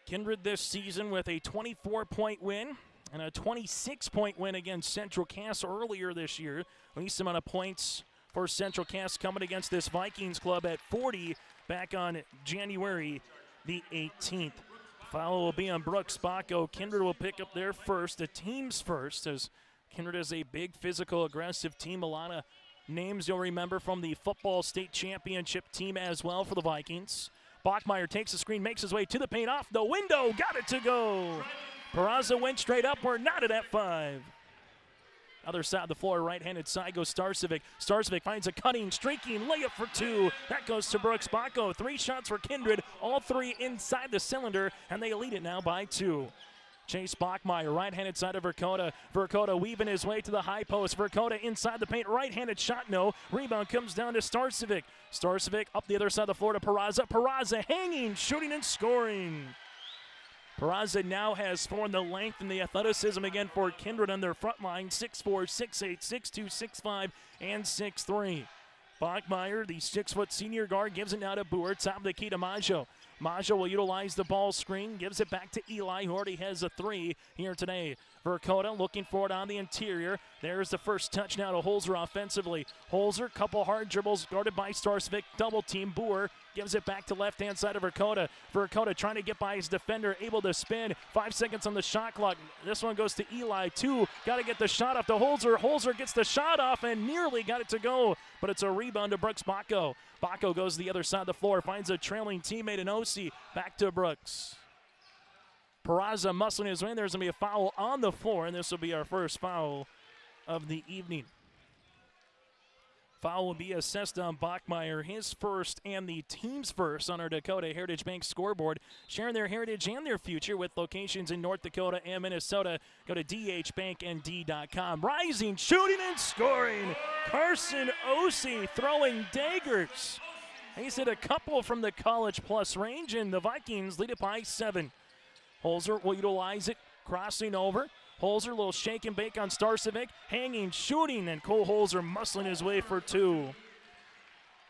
Kindred this season with a 24-point win and a 26-point win against Central Cass earlier this year. Least amount of points for Central Cass coming against this Vikings club at 40 back on January the 18th. Foul will be on Brooks Bacco. Kindred will pick up their first, the team's first, as Kindred is a big, physical, aggressive team. A lot of names you'll remember from the football state championship team as well for the Vikings. Bachmeyer takes the screen, makes his way to the paint, off the window, got it to go. Peraza went straight up, we're knotted at 5. Other side of the floor, right-handed side goes Starcevic. Starcevic finds a cutting, streaking layup for two. That goes to Brooks Bacco. 3 shots for Kindred, all 3 inside the cylinder, and they lead it now by 2. Chase Bachmeyer, right-handed side of Verkota. Verkota weaving his way to the high post. Verkota inside the paint, right-handed shot, no. Rebound comes down to Starcevic. Starcevic up the other side of the floor to Peraza. Peraza hanging, shooting and scoring. Peraza now has formed the length and the athleticism again for Kindred on their front line. 6'4", 6'8", 6'2", 6'5", and 6'3". Bachmeyer, the 6-foot senior guard, gives it now to Boer. Top of the key to Maggio. Maggio will utilize the ball screen, gives it back to Eli, who already has a 3 here today. Verkota looking for it on the interior. There's the first touch now to Holzer offensively. Holzer, couple hard dribbles, guarded by Starcevic, double team. Boer gives it back to left-hand side of Verkota. Verkota trying to get by his defender, able to spin. 5 seconds on the shot clock. This one goes to Eli, 2. Got to get the shot off to Holzer. Holzer gets the shot off and nearly got it to go, but it's a rebound to Brooks Bacco. Bacco goes to the other side of the floor, finds a trailing teammate in Osi. Back to Brooks. Peraza muscling his way. There's going to be a foul on the floor, and this will be our first foul of the evening. Foul will be assessed on Bachmeyer, his first and the team's first on our Dakota Heritage Bank scoreboard. Sharing their heritage and their future with locations in North Dakota and Minnesota. Go to dhbanknd.com. Rising, shooting, and scoring. Carson Osi throwing daggers. He's hit a couple from the College Plus range, and the Vikings lead it by 7. Holzer will utilize it, crossing over. Holzer, a little shake and bake on Starcevic, hanging, shooting, and Cole Holzer muscling his way for 2.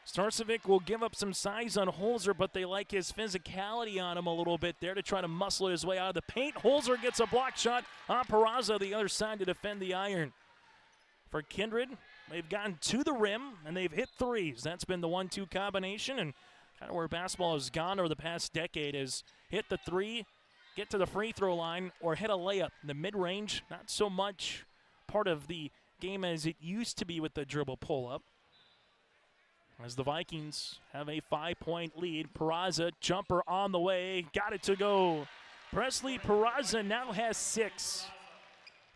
Starcevic will give up some size on Holzer, but they like his physicality on him a little bit there to try to muscle his way out of the paint. Holzer gets a block shot on Peraza, the other side to defend the iron. For Kindred, they've gotten to the rim, and they've hit 3s. That's been the 1-2 combination, and kind of where basketball has gone over the past decade is hit the 3, get to the free throw line, or hit a layup. The mid-range, not so much part of the game as it used to be with the dribble pull-up. As the Vikings have a 5-point lead. Peraza, jumper on the way, got it to go. Presley Peraza now has 6.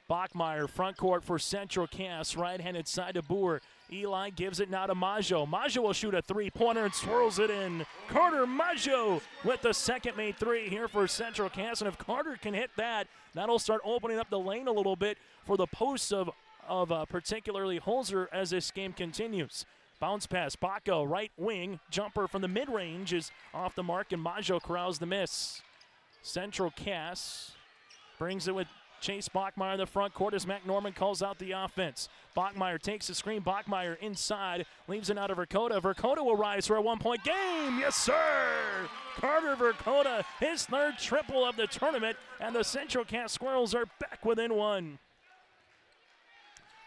Bachmeyer, front court for Central Cass, right-handed side to Boer. Eli gives it now to Maggio. Maggio will shoot a 3-pointer and swirls it in. Carter Maggio with the second made 3 here for Central Cass, and if Carter can hit that, that'll start opening up the lane a little bit for the posts of particularly Holzer as this game continues. Bounce pass, Bacco, right wing, jumper from the mid-range is off the mark, and Maggio corrals the miss. Central Cass brings it with Chase Bachmeyer in the front court as Mac Norman calls out the offense. Bachmeyer takes the screen. Bachmeyer inside, leaves it out of Verkota. Verkota will rise for a 1-point game. Yes, sir! Carter Verkota, his 3rd triple of the tournament, and the Central Cass Squirrels are back within 1.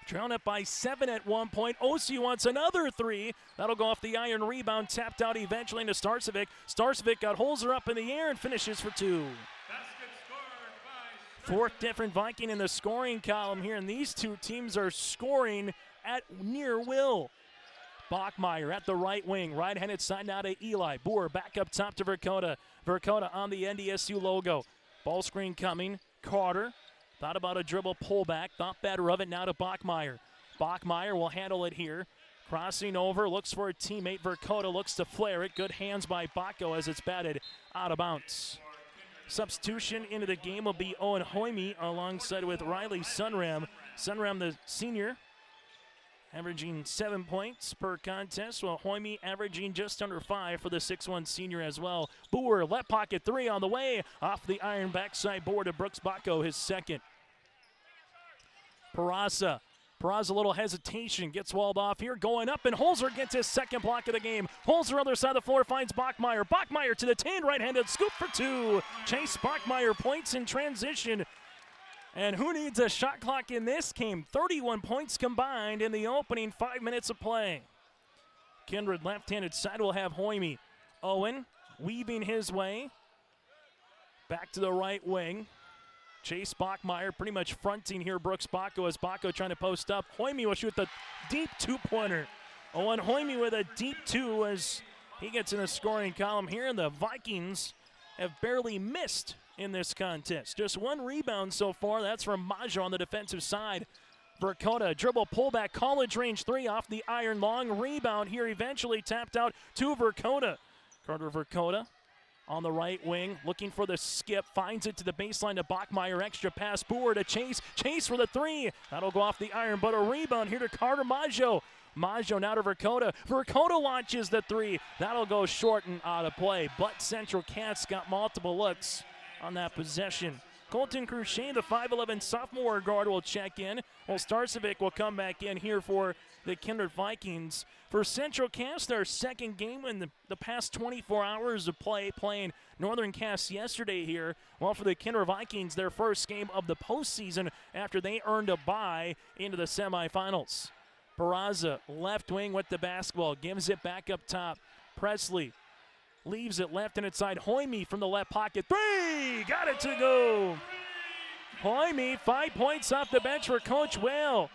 Trailing it by 7 at 1 point. Osi wants another 3. That'll go off the iron rebound, tapped out eventually into Starcevic. Starcevic got Holzer up in the air and finishes for 2. 4th different Viking in the scoring column here, and these two teams are scoring at near will. Bachmeyer at the right wing, right-handed side now to Eli. Boer back up top to Verkota. Verkota on the NDSU logo. Ball screen coming. Carter thought about a dribble pullback, thought better of it, now to Bachmeyer. Bachmeyer will handle it here. Crossing over, looks for a teammate. Verkota looks to flare it. Good hands by Bacco as it's batted out of bounds. Substitution into the game will be Owen Hoyme alongside with Riley Sunram. Sunram, the senior, averaging 7 points per contest, while Hoyme averaging just under 5 for the 6'1 senior as well. Boer, left pocket 3 on the way, off the iron backside board of Brooks Bacco, his 2nd. Peraza, a little hesitation, gets walled off here, going up, and Holzer gets his 2nd block of the game. Holzer, other side of the floor, finds Bachmeyer. Bachmeyer to the 10, right-handed scoop for 2. Chase Bachmeyer points in transition. And who needs a shot clock in this game? 31 points combined in the opening 5 minutes of play. Kindred left-handed side will have Hoyme. Owen weaving his way back to the right wing. Chase Bachmeyer pretty much fronting here Brooks Bacco as Bacco trying to post up. Hoyme will shoot the deep 2-pointer. Owen Hoyme with a deep 2 as he gets in the scoring column here, and the Vikings have barely missed in this contest. Just 1 rebound so far. That's from Maggio on the defensive side. Verkota, dribble, pullback, college range 3 off the iron. Long rebound here, eventually tapped out to Verkota. Carter Verkota on the right wing, looking for the skip, finds it to the baseline to Bachmeyer, extra pass, Boer to Chase for the 3. That'll go off the iron, but a rebound here to Carter Maggio. Maggio now to Verkota. Verkota launches the 3. That'll go short and out of play, but Central Cats got multiple looks on that possession. Colton Cruchet, the 5'11 sophomore guard, will check in. Well, Starcevic will come back in here for the Kindred Vikings. For Central Cass, their second game in the past 24 hours of play, playing Northern Cass yesterday here. Well, for the Kindred Vikings, their first game of the postseason after they earned a bye into the semifinals. Barraza, left wing with the basketball, gives it back up top. Presley leaves it left-handed side. Hoyme from the left pocket. 3! Got it to go. Hoyme, 5 points off the bench for Coach Whale.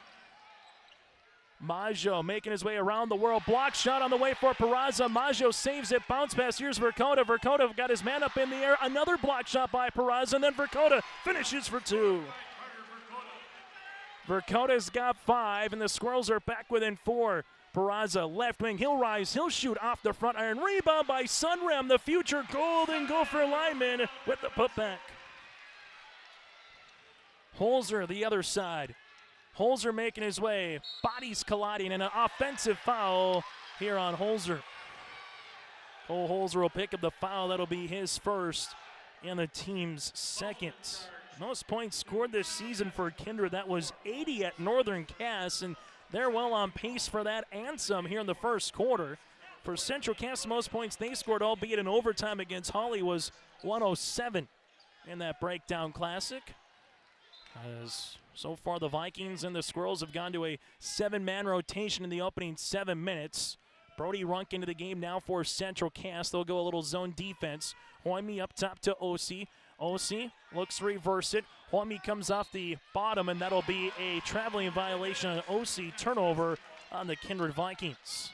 Maggio making his way around the world. Block shot on the way for Peraza. Maggio saves it. Bounce pass. Here's Verkota. Verkota got his man up in the air. Another block shot by Peraza. And then Verkota finishes for 2. Verkota's got 5, and the Squirrels are back within 4. Peraza, left wing, he'll rise, he'll shoot off the front iron. Rebound by Sunram, the future Golden Gopher lineman with the putback. Holzer, the other side. Holzer making his way, bodies colliding, and an offensive foul here on Holzer. Cole Holzer will pick up the foul. That'll be his first and the team's second. Most points scored this season for Kindred. That was 80 at Northern Cass, and they're well on pace for that and some here in the first quarter. For Central Cass, the most points they scored, albeit in overtime against Holly, was 107 in that breakdown classic. As so far, the Vikings and the Squirrels have gone to a 7-man rotation in the opening 7 minutes. Brody Runk into the game now for Central Cass. They'll go a little zone defense. Hoyme up top to Osi. Osi looks to reverse it. Hoyme comes off the bottom, and that'll be a traveling violation on Osi. Turnover on the Kindred Vikings.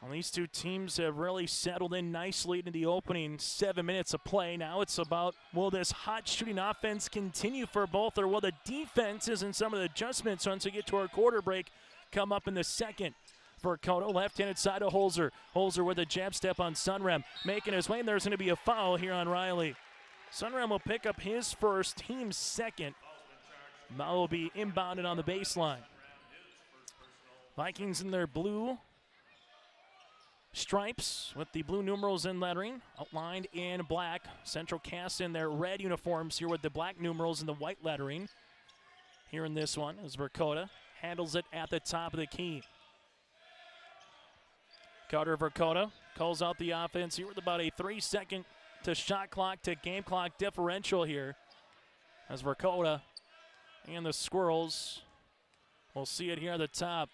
Well, these two teams have really settled in nicely into the opening 7 minutes of play. Now it's about, will this hot shooting offense continue for both, or will the defenses and some of the adjustments once we get to our quarter break come up in the second? Verkota, left-handed side of Holzer. Holzer with a jab step on Sunram, making his way, and there's going to be a foul here on Riley. Sunram will pick up his first, team's second. That will be inbounded on the baseline. Vikings in their blue stripes with the blue numerals and lettering outlined in black. Central Cass in their red uniforms here with the black numerals and the white lettering. Here in this one is Verkota. Handles it at the top of the key. Carter Verkota calls out the offense here with about a 3-second to shot clock to game clock differential here. As Verkota and the Squirrels will see it here at the top.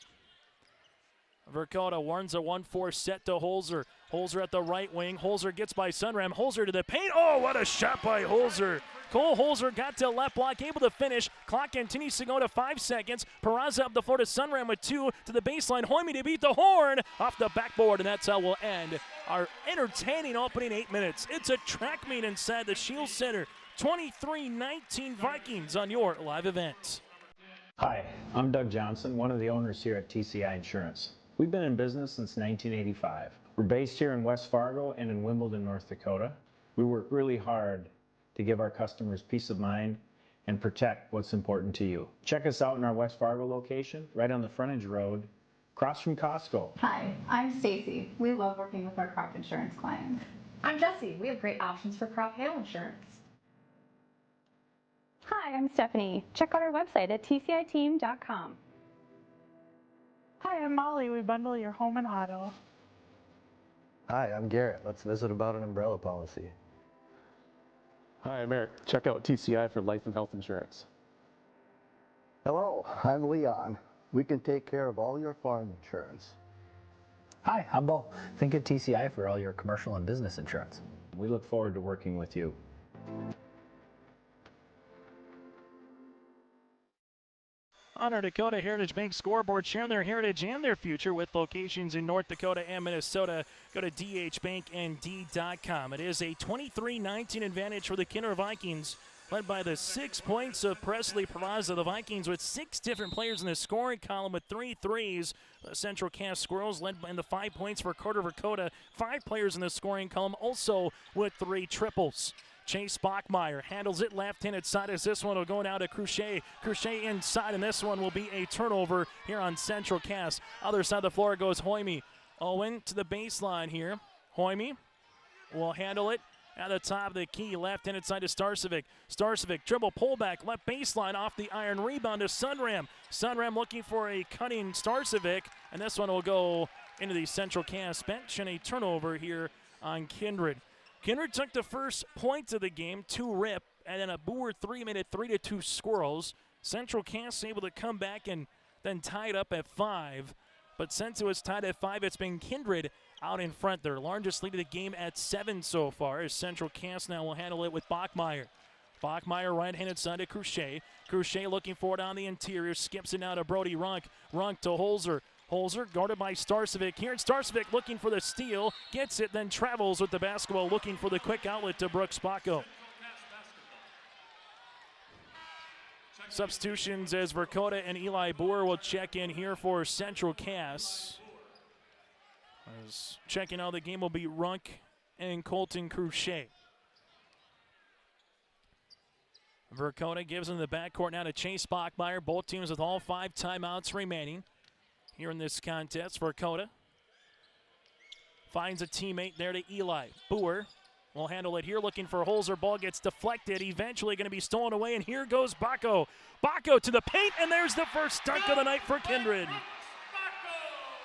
Verkota warns a 1-4 set to Holzer. Holzer at the right wing. Holzer gets by Sunram. Holzer to the paint. Oh, what a shot by Holzer. Cole Holzer got to left block, able to finish. Clock continues to go to 5 seconds. Peraza up the floor to Sunram with 2 to the baseline. Hoyme to beat the horn off the backboard, and that's how we'll end our entertaining opening 8 minutes. It's a track meet inside the Shield Center. 23-19 Vikings on your live event. Hi, I'm Doug Johnson, one of the owners here at TCI Insurance. We've been in business since 1985. We're based here in West Fargo and in Wimbledon, North Dakota. We work really hard to give our customers peace of mind and protect what's important to you. Check us out in our West Fargo location, right on the frontage road, across from Costco. Hi, I'm Stacy. We love working with our crop insurance clients. I'm Jessie. We have great options for crop hail insurance. Hi, I'm Stephanie. Check out our website at tciteam.com. Hi, I'm Molly. We bundle your home and auto. Hi, I'm Garrett. Let's visit about an umbrella policy. Hi, I'm Eric. Check out TCI for life and health insurance. Hello, I'm Leon. We can take care of all your farm insurance. Hi, I'm Bo. Think of TCI for all your commercial and business insurance. We look forward to working with you. On our Dakota Heritage Bank scoreboard, sharing their heritage and their future with locations in North Dakota and Minnesota. Go to dhbanknd.com. It is a 23-19 advantage for the Kindred Vikings led by the 6 points of Presley Peraza. The Vikings with 6 different players in the scoring column with 3 threes. The Central Cass Squirrels led in the 5 points for Carter Verkota. 5 players in the scoring column also with 3 triples. Chase Bachmeyer handles it left-handed side as this one will go down to Cruchet. Cruchet inside, and this one will be a turnover here on Central Cass. Other side of the floor goes Hoyme. Owen to the baseline here. Hoyme will handle it at the top of the key, left-handed side to Starcevic. Starcevic dribble pullback, left baseline off the iron, rebound to Sunram. Sunram looking for a cutting Starcevic, and this one will go into the Central Cass bench, and a turnover here on Kindred. Kindred took the first point of the game, 2 rip, and then a Boer 3 made it 3-2 Squirrels. Central Cass able to come back and then tie it up at 5. But since it was tied at 5, it's been Kindred out in front. Their largest lead of the game at 7 so far, as Central Cass now will handle it with Bachmeyer. Bachmeyer right-handed side to Cruchet. Cruchet looking for it on the interior, skips it now to Brody Runk. Runk to Holzer. Holzer guarded by Starcevic here. Starcevic looking for the steal, gets it, then travels with the basketball, looking for the quick outlet to Brooks Bacco. Substitutions as Verkota and Eli Boer will check in here for Central Cass. As checking out the game will be Runk and Colton Cruchet. Verkota gives him the backcourt now to Chase Bachmeyer. Both teams with all 5 timeouts remaining here in this contest. Verkota finds a teammate there to Eli. Boer will handle it here, looking for Holzer. Ball gets deflected, eventually going to be stolen away, and here goes Bacco. Bacco to the paint, and there's the first dunk of the night for Kindred.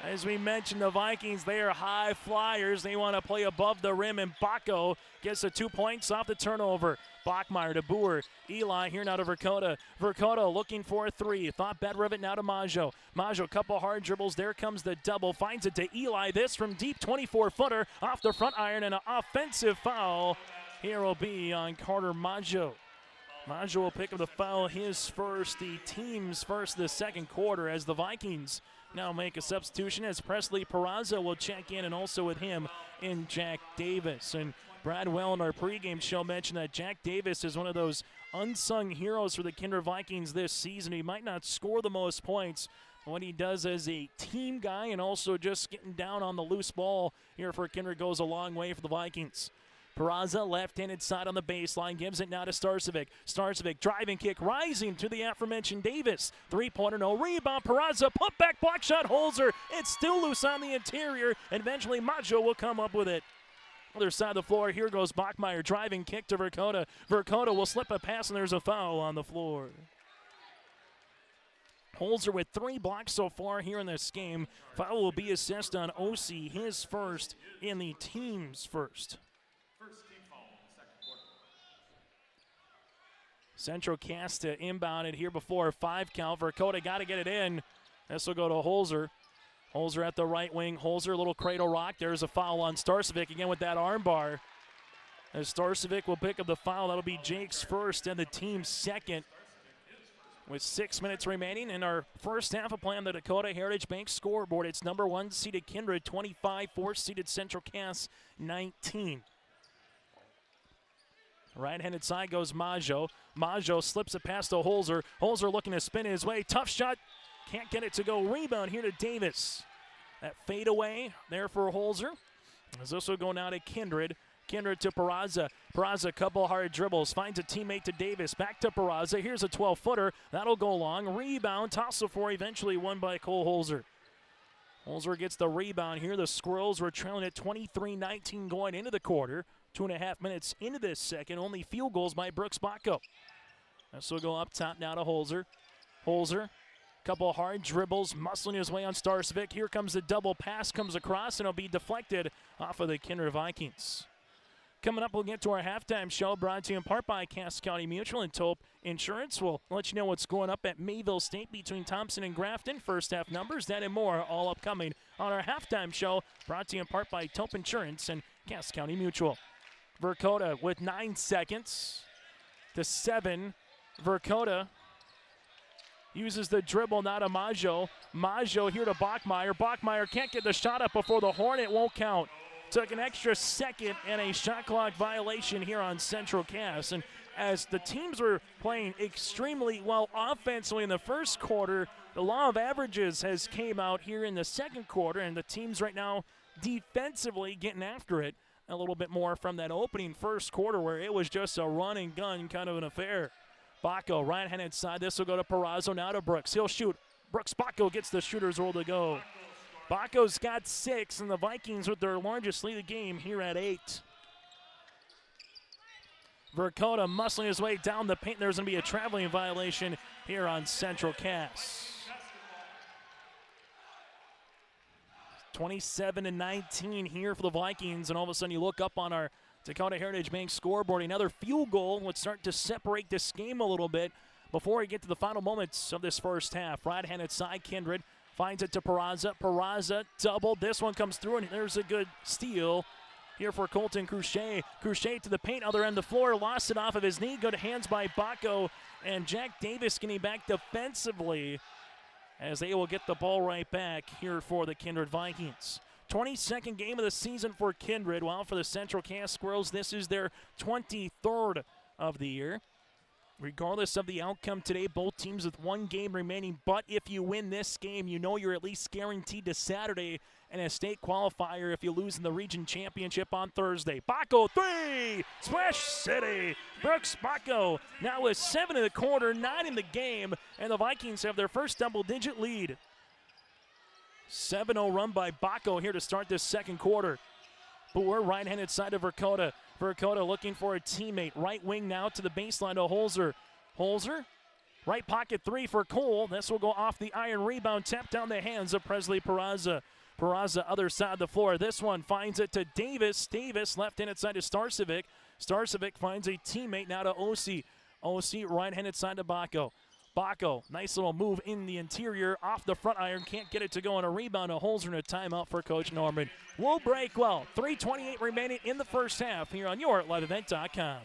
As we mentioned, the Vikings, they are high flyers. They want to play above the rim, and Bacco gets the 2 points off the turnover. Bachmeyer to Boer. Eli here now to Verkota. Verkota looking for a 3. Thought better of it now to Maggio. Maggio, couple hard dribbles. There comes the double. Finds it to Eli. This from deep, 24-footer off the front iron, and an offensive foul. Here will be on Carter Maggio. Maggio will pick up the foul, his first, the team's first of the second quarter, as the Vikings now make a substitution as Presley Peraza will check in, and also with him in Jack Davis. And Brad Well in our pregame show mentioned that Jack Davis is one of those unsung heroes for the Kindred Vikings this season. He might not score the most points, but what he does as a team guy and also just getting down on the loose ball here for Kindred goes a long way for the Vikings. Peraza, left-handed side on the baseline, gives it now to Starcevic. Starcevic, driving kick, rising to the aforementioned Davis. 3-pointer, no rebound. Peraza, put back, block shot, Holzer. It's still loose on the interior, and eventually Maggio will come up with it. Other side of the floor, here goes Bachmeyer, driving kick to Verkota. Verkota will slip a pass, and there's a foul on the floor. Holzer with 3 blocks so far here in this game. Foul will be assessed on OC, his first in the team's first. Central Cass to inbound it here before a 5 count. Verkota got to get it in. This will go to Holzer. Holzer at the right wing. Holzer, a little cradle rock. There's a foul on Starcevic again with that arm bar. As Starcevic will pick up the foul, that'll be Jake's first and the team's second. With 6 minutes remaining in our first half of play on the Dakota Heritage Bank scoreboard, it's number 1 seeded Kindred 25, 4th seeded Central Cass 19. Right-handed side goes Maggio. Maggio slips it past to Holzer. Holzer looking to spin his way. Tough shot. Can't get it to go. Rebound here to Davis. That fadeaway there for Holzer. As this will go now to Kindred. Kindred to Peraza. Peraza, couple hard dribbles. Finds a teammate to Davis. Back to Peraza. Here's a 12-footer. That'll go long. Rebound. Toss for eventually won by Cole Holzer. Holzer gets the rebound here. The Squirrels were trailing at 23-19 going into the quarter. 2.5 minutes into this second. Only field goals by Brooks Bacco. This will go up top now to Holzer. Holzer, couple hard dribbles, muscling his way on Starcevic. Here comes the double pass, comes across, and it'll be deflected off of the Kindred Vikings. Coming up, we'll get to our halftime show, brought to you in part by Cass County Mutual and Tope Insurance. We'll let you know what's going up at Mayville State between Thompson and Grafton. First half numbers, that and more, all upcoming on our halftime show, brought to you in part by Tope Insurance and Cass County Mutual. Verkota with 9 seconds to 7. Verkota uses the dribble now to Maggio. Maggio here to Bachmeyer. Bachmeyer can't get the shot up before the horn. It won't count. Took an extra second and a shot clock violation here on Central Cass. And as the teams were playing extremely well offensively in the first quarter. The law of averages has came out here in the second quarter, and the teams right now defensively getting after it a little bit more from that opening first quarter where it was just a run and gun kind of an affair. Bacco, right-handed side. This will go to Peraza, now to Brooks. He'll shoot. Brooks Bacco gets the shooter's roll to go. Bacco's got 6, and the Vikings with their largest lead of the game here at 8. Verkota muscling his way down the paint. There's going to be a traveling violation here on Central Cass. 27-19 here for the Vikings, and all of a sudden you look up on our Dakota Heritage Bank scoreboard. Another field goal would start to separate this game a little bit before we get to the final moments of this first half. Right-handed side, Kindred finds it to Peraza. Peraza doubled. This one comes through, and there's a good steal here for Colton Cruchet. Cruchet to the paint, other end of the floor, lost it off of his knee. Good hands by Bacco, and Jack Davis getting back defensively as they will get the ball right back here for the Kindred Vikings. 22nd game of the season for Kindred, while for the Central Cass Squirrels, this is their 23rd of the year. Regardless of the outcome today, both teams with 1 game remaining, but if you win this game, you know you're at least guaranteed to Saturday and a state qualifier if you lose in the region championship on Thursday. Bacco, 3! Splash City! Brooks Bacco now with 7 in the quarter, 9 in the game, and the Vikings have their first double-digit lead. 7-0 run by Bacco here to start this second quarter. Boer, right-handed side of Verkota. Verkota looking for a teammate. Right wing now to the baseline to Holzer. Holzer, right pocket 3 for Cole. This will go off the iron rebound, tapped down the hands of Presley Peraza. Peraza, other side of the floor. This one finds it to Davis. Davis left-handed side to Starcevic. Starcevic finds a teammate now to Osi. Osi, right-handed side to Bacco. Bacco, nice little move in the interior, off the front iron, can't get it to go on a rebound. A Holzer and a timeout for Coach Norman. We'll break well. 3:28 remaining in the first half here on your liveevent.com.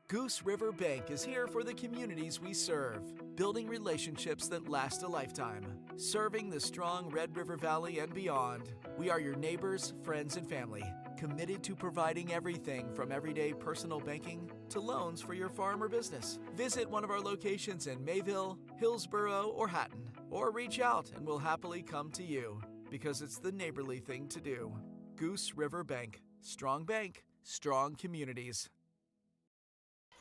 Goose River Bank is here for the communities we serve, building relationships that last a lifetime. Serving the strong Red River Valley and beyond, we are your neighbors, friends, and family, committed to providing everything from everyday personal banking to loans for your farm or business. Visit one of our locations in Mayville, Hillsborough, or Hatton, or reach out and we'll happily come to you, because it's the neighborly thing to do. Goose River Bank, strong communities.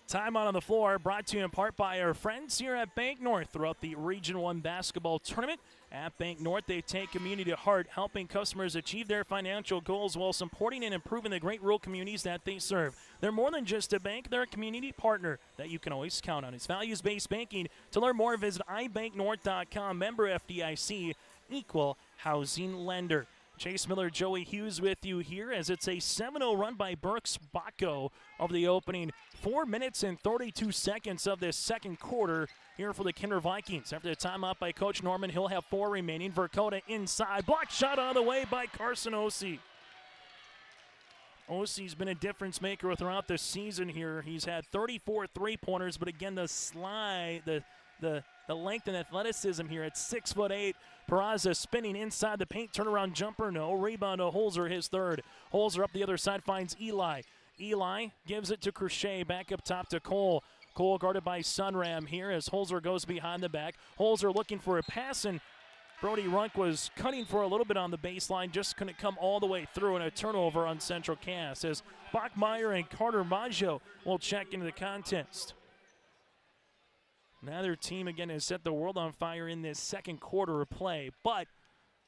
Timeout on the floor brought to you in part by our friends here at Bank North throughout the Region 1 basketball tournament. At Bank North, they take community to heart, helping customers achieve their financial goals while supporting and improving the great rural communities that they serve. They're more than just a bank, they're a community partner that you can always count on. It's values-based banking. To learn more, visit ibanknorth.com, member FDIC, equal housing lender. Chase Miller, Joey Hughes with you here as it's a 7-0 run by Brooks Bacco over the opening 4 minutes and 32 seconds of this second quarter here for the Kindred Vikings. After the timeout by Coach Norman, he'll have 4 remaining. Verkota inside, block shot out of the way by Carson Osi. Osi's been a difference maker throughout the season here. He's had 34 3-pointers, but again, the slide, the length and athleticism here at 6'8". Peraza spinning inside the paint, turnaround jumper, no. Rebound to Holzer, his third. Holzer up the other side finds Eli. Eli gives it to Crochet, back up top to Cole. Cole guarded by Sunram here as Holzer goes behind the back. Holzer looking for a pass, and Brody Runk was cutting for a little bit on the baseline, just couldn't come all the way through, and a turnover on Central Cass as Bachmeyer and Carter Maggio will check into the contest. Neither team, again, has set the world on fire in this second quarter of play. But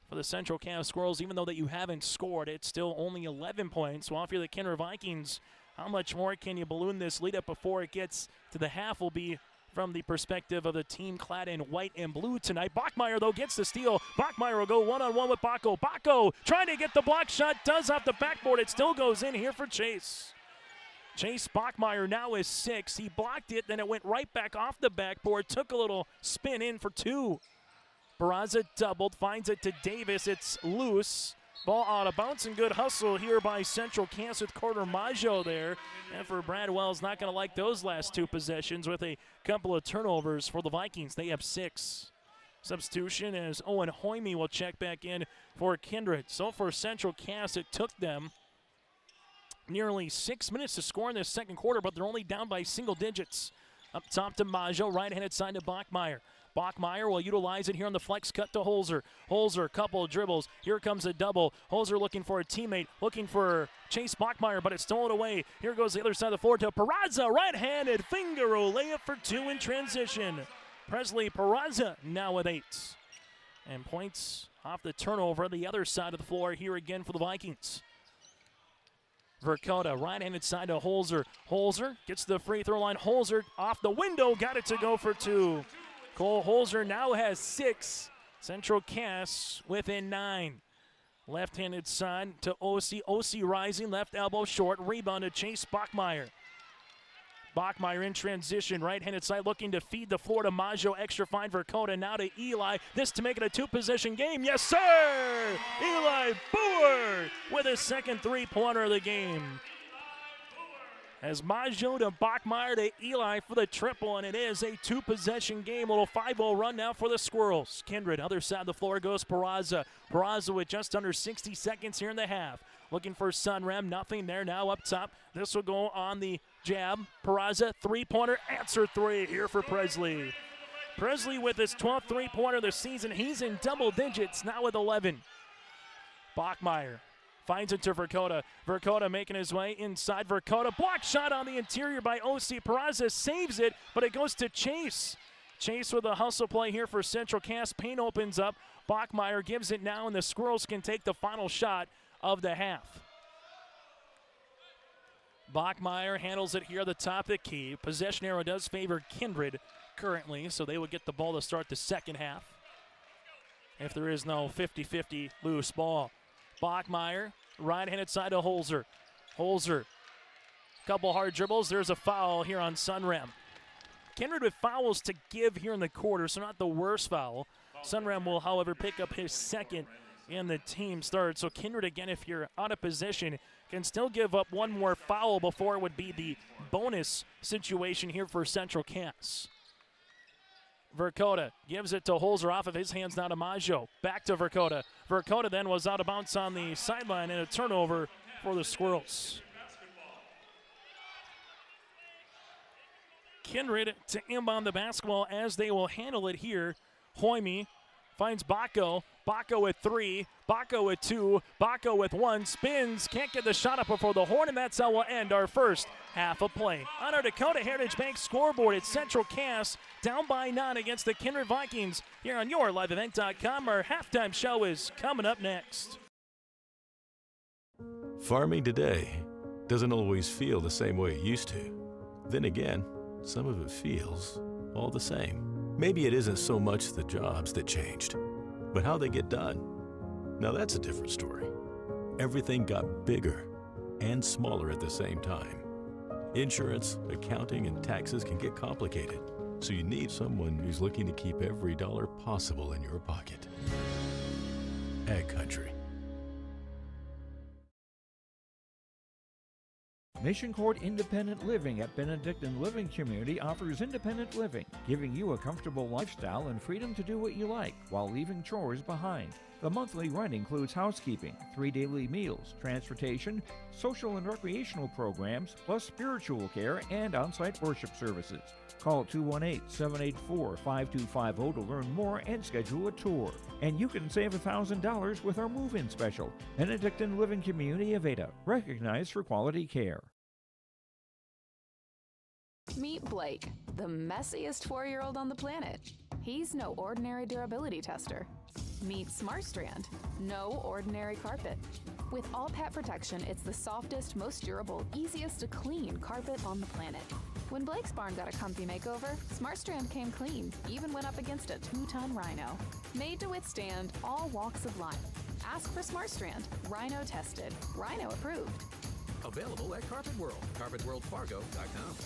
for the Central Cass Squirrels, even though that you haven't scored, it's still only 11 points. While if you're the Kindred Vikings, how much more can you balloon this lead up before it gets to the half will be from the perspective of the team clad in white and blue tonight. Bachmeyer, though, gets the steal. Bachmeyer will go one-on-one with Bacco. Bacco trying to get the block shot, does off the backboard. It still goes in here for Chase. Chase Bachmeyer now is 6. He blocked it, then it went right back off the backboard, took a little spin in for 2. Peraza doubled, finds it to Davis. It's loose. Ball out of bounds, and good hustle here by Central Cass with Carter Maggio there. And for Bradwell's not going to like those last 2 possessions with a couple of turnovers for the Vikings. They have 6. Substitution as Owen Hoyme will check back in for Kindred. So for Central Cass, it took them nearly 6 minutes to score in this second quarter, but they're only down by single digits. Up top to Maggio, right-handed side to Bachmeyer. Bachmeyer will utilize it here on the flex cut to Holzer. Holzer, couple of dribbles. Here comes a double. Holzer looking for a teammate, looking for Chase Bachmeyer, but it's stolen away. Here goes the other side of the floor to Peraza, right-handed Fingaro, layup for 2 in transition. Presley Peraza now with 8. And points off the turnover, the other side of the floor here again for the Vikings. Verkota, right-handed side to Holzer. Holzer gets the free throw line. Holzer off the window, got it to go for 2. Cole Holzer now has 6. Central Cass within 9. Left-handed side to OC. OC rising, left elbow short. Rebound to Chase Bachmeyer. Bachmeyer in transition, right-handed side looking to feed the floor to Maggio. Extra fine Verkota, now to Eli. This to make it a 2-possession game. Yes, sir! Eli Boer with his second three-pointer of the game. As Maggio to Bachmeyer to Eli for the triple, and it is a 2-possession game. A little 5-0 run now for the Squirrels. Kindred, other side of the floor goes Peraza. Peraza with just under 60 seconds here in the half. Looking for Sunrem, nothing there now up top. This will go on the jab. Peraza, three-pointer, answer 3 here for Presley. Presley with his 12th three-pointer of the season. He's in double digits, now with 11. Bachmeyer finds it to Verkota. Verkota making his way inside. Verkota, block shot on the interior by OC. Peraza saves it, but it goes to Chase. Chase with a hustle play here for Central Cass. Paint opens up. Bachmeyer gives it now, and the Squirrels can take the final shot of the half. Bachmeyer handles it here at the top of the key. Possession arrow does favor Kindred currently, so they would get the ball to start the second half if there is no 50-50 loose ball. Bachmeyer, right-handed side to Holzer. Holzer, couple hard dribbles. There's a foul here on Sunrem. Kindred with fouls to give here in the quarter, so not the worst foul. Sunrem will, however, pick up his second in the team start. So Kindred, again, if you're out of position, can still give up one more foul before it would be the bonus situation here for Central Cass. Verkota gives it to Holzer off of his hands now to Maggio. Back to Verkota. Verkota then was out of bounds on the sideline and a turnover for the Squirrels. Kindred to inbound the basketball as they will handle it here. Hoyme finds Bacco. Bacco with 3. Bacco with 2. Bacco with 1. Spins. Can't get the shot up before the horn, and that's how we'll end our first half of play. On our Dakota Heritage Bank scoreboard, it's Central Cass down by 9 against the Kindred Vikings. Here on YourLiveEvent.com, our halftime show is coming up next. Farming today doesn't always feel the same way it used to. Then again, some of it feels all the same. Maybe it isn't so much the jobs that changed, but how they get done. Now that's a different story. Everything got bigger and smaller at the same time. Insurance, accounting, and taxes can get complicated, so you need someone who's looking to keep every dollar possible in your pocket. Ag Country. Mission Court Independent Living at Benedictine Living Community offers independent living, giving you a comfortable lifestyle and freedom to do what you like while leaving chores behind. The monthly rent includes housekeeping, 3 daily meals, transportation, social and recreational programs, plus spiritual care and on-site worship services. Call 218-784-5250 to learn more and schedule a tour. And you can save $1,000 with our move-in special. Benedictine Living Community of Ada, recognized for quality care. Meet Blake, the messiest 4-year-old on the planet. He's no ordinary durability tester. Meet SmartStrand, no ordinary carpet. With all pet protection, it's the softest, most durable, easiest to clean carpet on the planet. When Blake's barn got a comfy makeover, SmartStrand came clean, even went up against a 2-ton rhino. Made to withstand all walks of life. Ask for SmartStrand, rhino tested, rhino approved. Available at Carpet World, carpetworldfargo.com.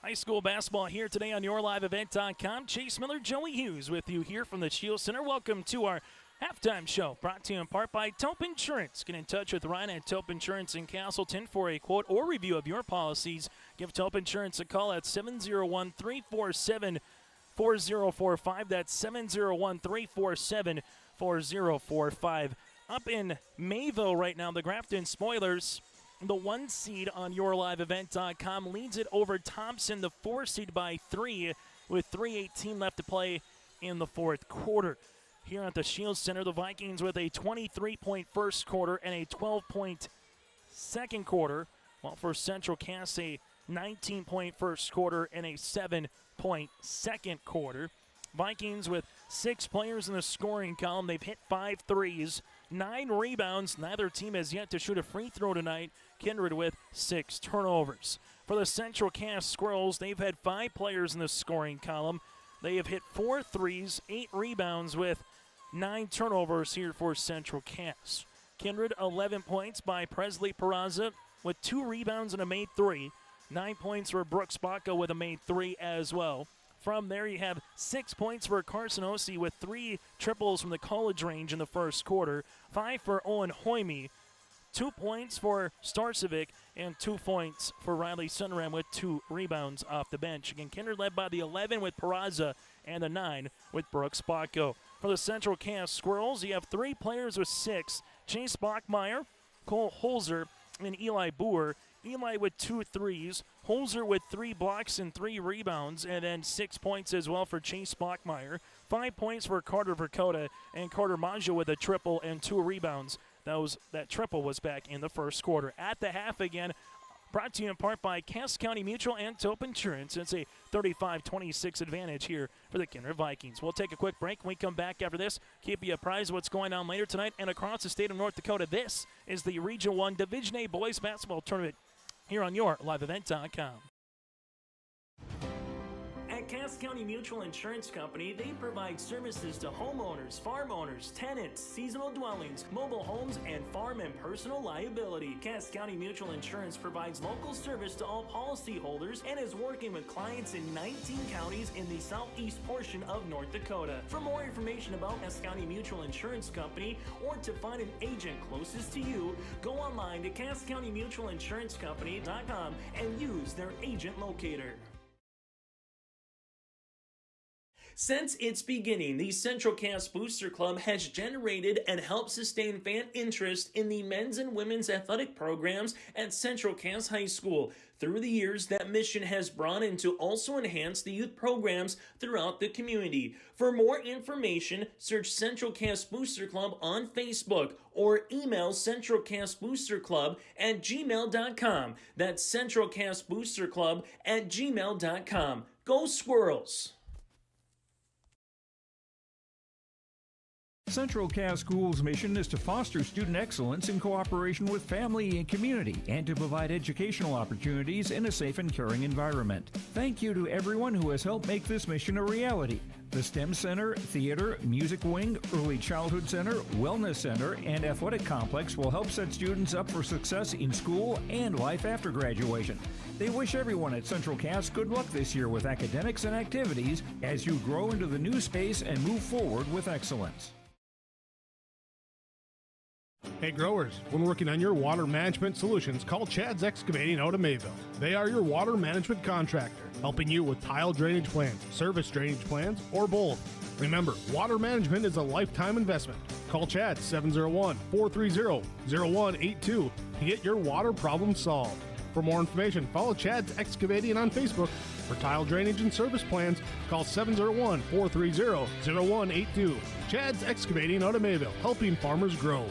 High school basketball here today on YourLiveEvent.com. Chase Miller, Joey Hughes with you here from the Shield Center. Welcome to our halftime show, brought to you in part by Taupe Insurance. Get in touch with Ryan at Taupe Insurance in Castleton for a quote or review of your policies. Give Taupe Insurance a call at 701-347-4045. That's 701-347-4045. Up in Mayville right now, the Grafton Spoilers, the 1 seed on yourliveevent.com, leads it over Thompson, the 4 seed, by 3, with 3:18 left to play in the fourth quarter. Here at the Shields Center, the Vikings with a 23-point first quarter and a 12-point second quarter, while for Central Cass, a 19-point first quarter and a 7-point second quarter. Vikings with 6 players in the scoring column. They've hit 5 threes, 9 rebounds. Neither team has yet to shoot a free throw tonight. Kindred with 6 turnovers. For the Central Cass Squirrels, they've had 5 players in the scoring column. They have hit 4 threes, 8 rebounds with 9 turnovers here for Central Cass. Kindred, 11 points by Presley Peraza with 2 rebounds and a made 3. 9 points for Brooks Baca with a made 3 as well. From there, you have 6 points for Carson Ossie with 3 triples from the college range in the first quarter. 5 for Owen Hoyme. 2 points for Starcevic and 2 points for Riley Sunram with 2 rebounds off the bench. Again, Kindred led by the 11 with Peraza and the 9 with Brooks Baca. For the Central Cass Squirrels, you have 3 players with 6. Chase Bachmeyer, Cole Holzer, and Eli Boer. Eli with 2 threes, Holzer with 3 blocks and 3 rebounds, and then 6 points as well for Chase Bachmeyer. 5 points for Carter Verkota, and Carter Maggio with a triple and 2 rebounds. That triple was back in the first quarter. At the half again, brought to you in part by Cass County Mutual and Tope Insurance. It's a 35-26 advantage here for the Kindred Vikings. We'll take a quick break. When we come back after this, keep you apprised of what's going on later tonight and across the state of North Dakota. This is the Region 1 Division A Boys Basketball Tournament here on yourliveevent.com. At Cass County Mutual Insurance Company, they provide services to homeowners, farm owners, tenants, seasonal dwellings, mobile homes, and farm and personal liability. Cass County Mutual Insurance provides local service to all policyholders and is working with clients in 19 counties in the southeast portion of North Dakota. For more information about Cass County Mutual Insurance Company or to find an agent closest to you, go online to CassCountyMutualInsuranceCompany.com and use their agent locator. Since its beginning, the Central Cass Booster Club has generated and helped sustain fan interest in the men's and women's athletic programs at Central Cass High School. Through the years, that mission has broadened to also enhance the youth programs throughout the community. For more information, search Central Cass Booster Club on Facebook or email centralcassboosterclub@gmail.com. That's centralcassboosterclub@gmail.com. Go Squirrels! Central Cass Schools' mission is to foster student excellence in cooperation with family and community and to provide educational opportunities in a safe and caring environment. Thank you to everyone who has helped make this mission a reality. The STEM Center, Theater, Music Wing, Early Childhood Center, Wellness Center, and Athletic Complex will help set students up for success in school and life after graduation. They wish everyone at Central Cass good luck this year with academics and activities as you grow into the new space and move forward with excellence. Hey growers, when working on your water management solutions, call Chad's Excavating out of Mayville. They are your water management contractor, helping you with tile drainage plans, service drainage plans, or both. Remember, water management is a lifetime investment. Call Chad 701-430-0182 to get your water problem solved. For more information, follow Chad's Excavating on Facebook. For tile drainage and service plans, call 701-430-0182. Chad's Excavating out of Mayville, helping farmers grow.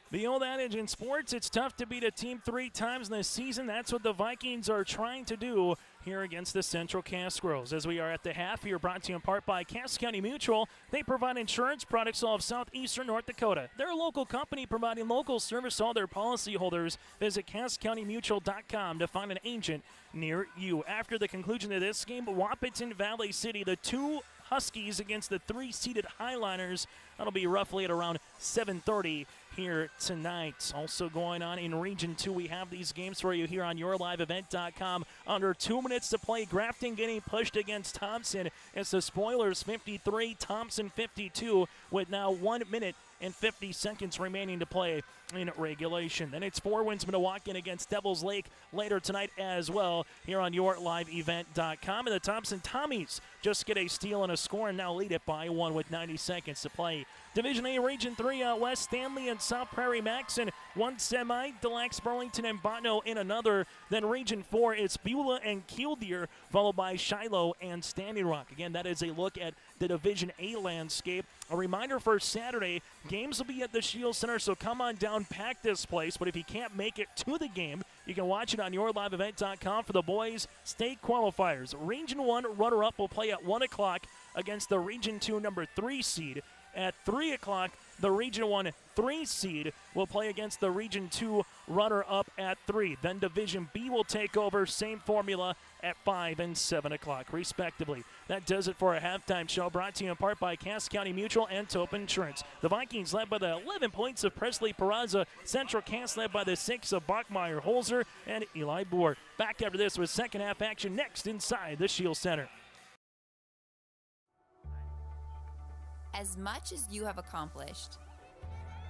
The old adage in sports, it's tough to beat a team 3 times in this season. That's what the Vikings are trying to do here against the Central Cass Squirrels. As we are at the half, we are brought to you in part by Cass County Mutual. They provide insurance products all of southeastern North Dakota. They're a local company providing local service to all their policyholders. Visit CassCountyMutual.com to find an agent near you. After the conclusion of this game, Wahpeton Valley City, the 2 Huskies against the 3-seeded Highliners. That'll be roughly at around 7:30 here tonight. Also going on in Region 2, we have these games for you here on yourliveevent.com. Under 2 minutes to play, Grafton getting pushed against Thompson. It's the Spoilers 53, Thompson 52, with now 1 minute and 50 seconds remaining to play in regulation. Then it's 4 wins Milwaukee against Devils Lake later tonight as well here on yourliveevent.com. And the Thompson Tommies just get a steal and a score and now lead it by 1 with 90 seconds to play. Division A, Region 3 out west, Stanley and South Prairie Maxon, 1 semi, Delax, Burlington, and Botno in another. Then Region 4, it's Beulah and Killdeer, followed by Shiloh and Standing Rock. Again, that is a look at the Division A landscape. A reminder for Saturday, games will be at the Shield Center, so come on down, pack this place. But if you can't make it to the game, you can watch it on yourliveevent.com for the boys' state qualifiers. Region 1 runner-up will play at 1 o'clock against the Region 2 number 3 seed. At 3 o'clock, the Region 1 3 seed will play against the Region 2 runner-up at 3. Then Division B will take over, same formula, at 5 and 7 o'clock, respectively. That does it for a halftime show, brought to you in part by Cass County Mutual and Tope Insurance. The Vikings led by the 11 points of Presley Peraza. Central Cass led by the 6 of Bachmeyer, Holzer, and Eli Boer. Back after this with second half action next inside the Shield Center. As much as you have accomplished,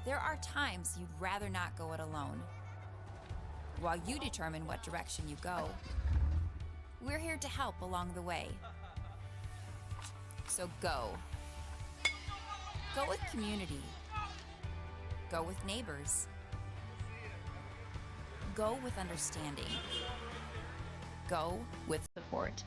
there are times you'd rather not go it alone. While you determine what direction you go, we're here to help along the way. So go. Go with community. Go with neighbors. Go with understanding. Go with support.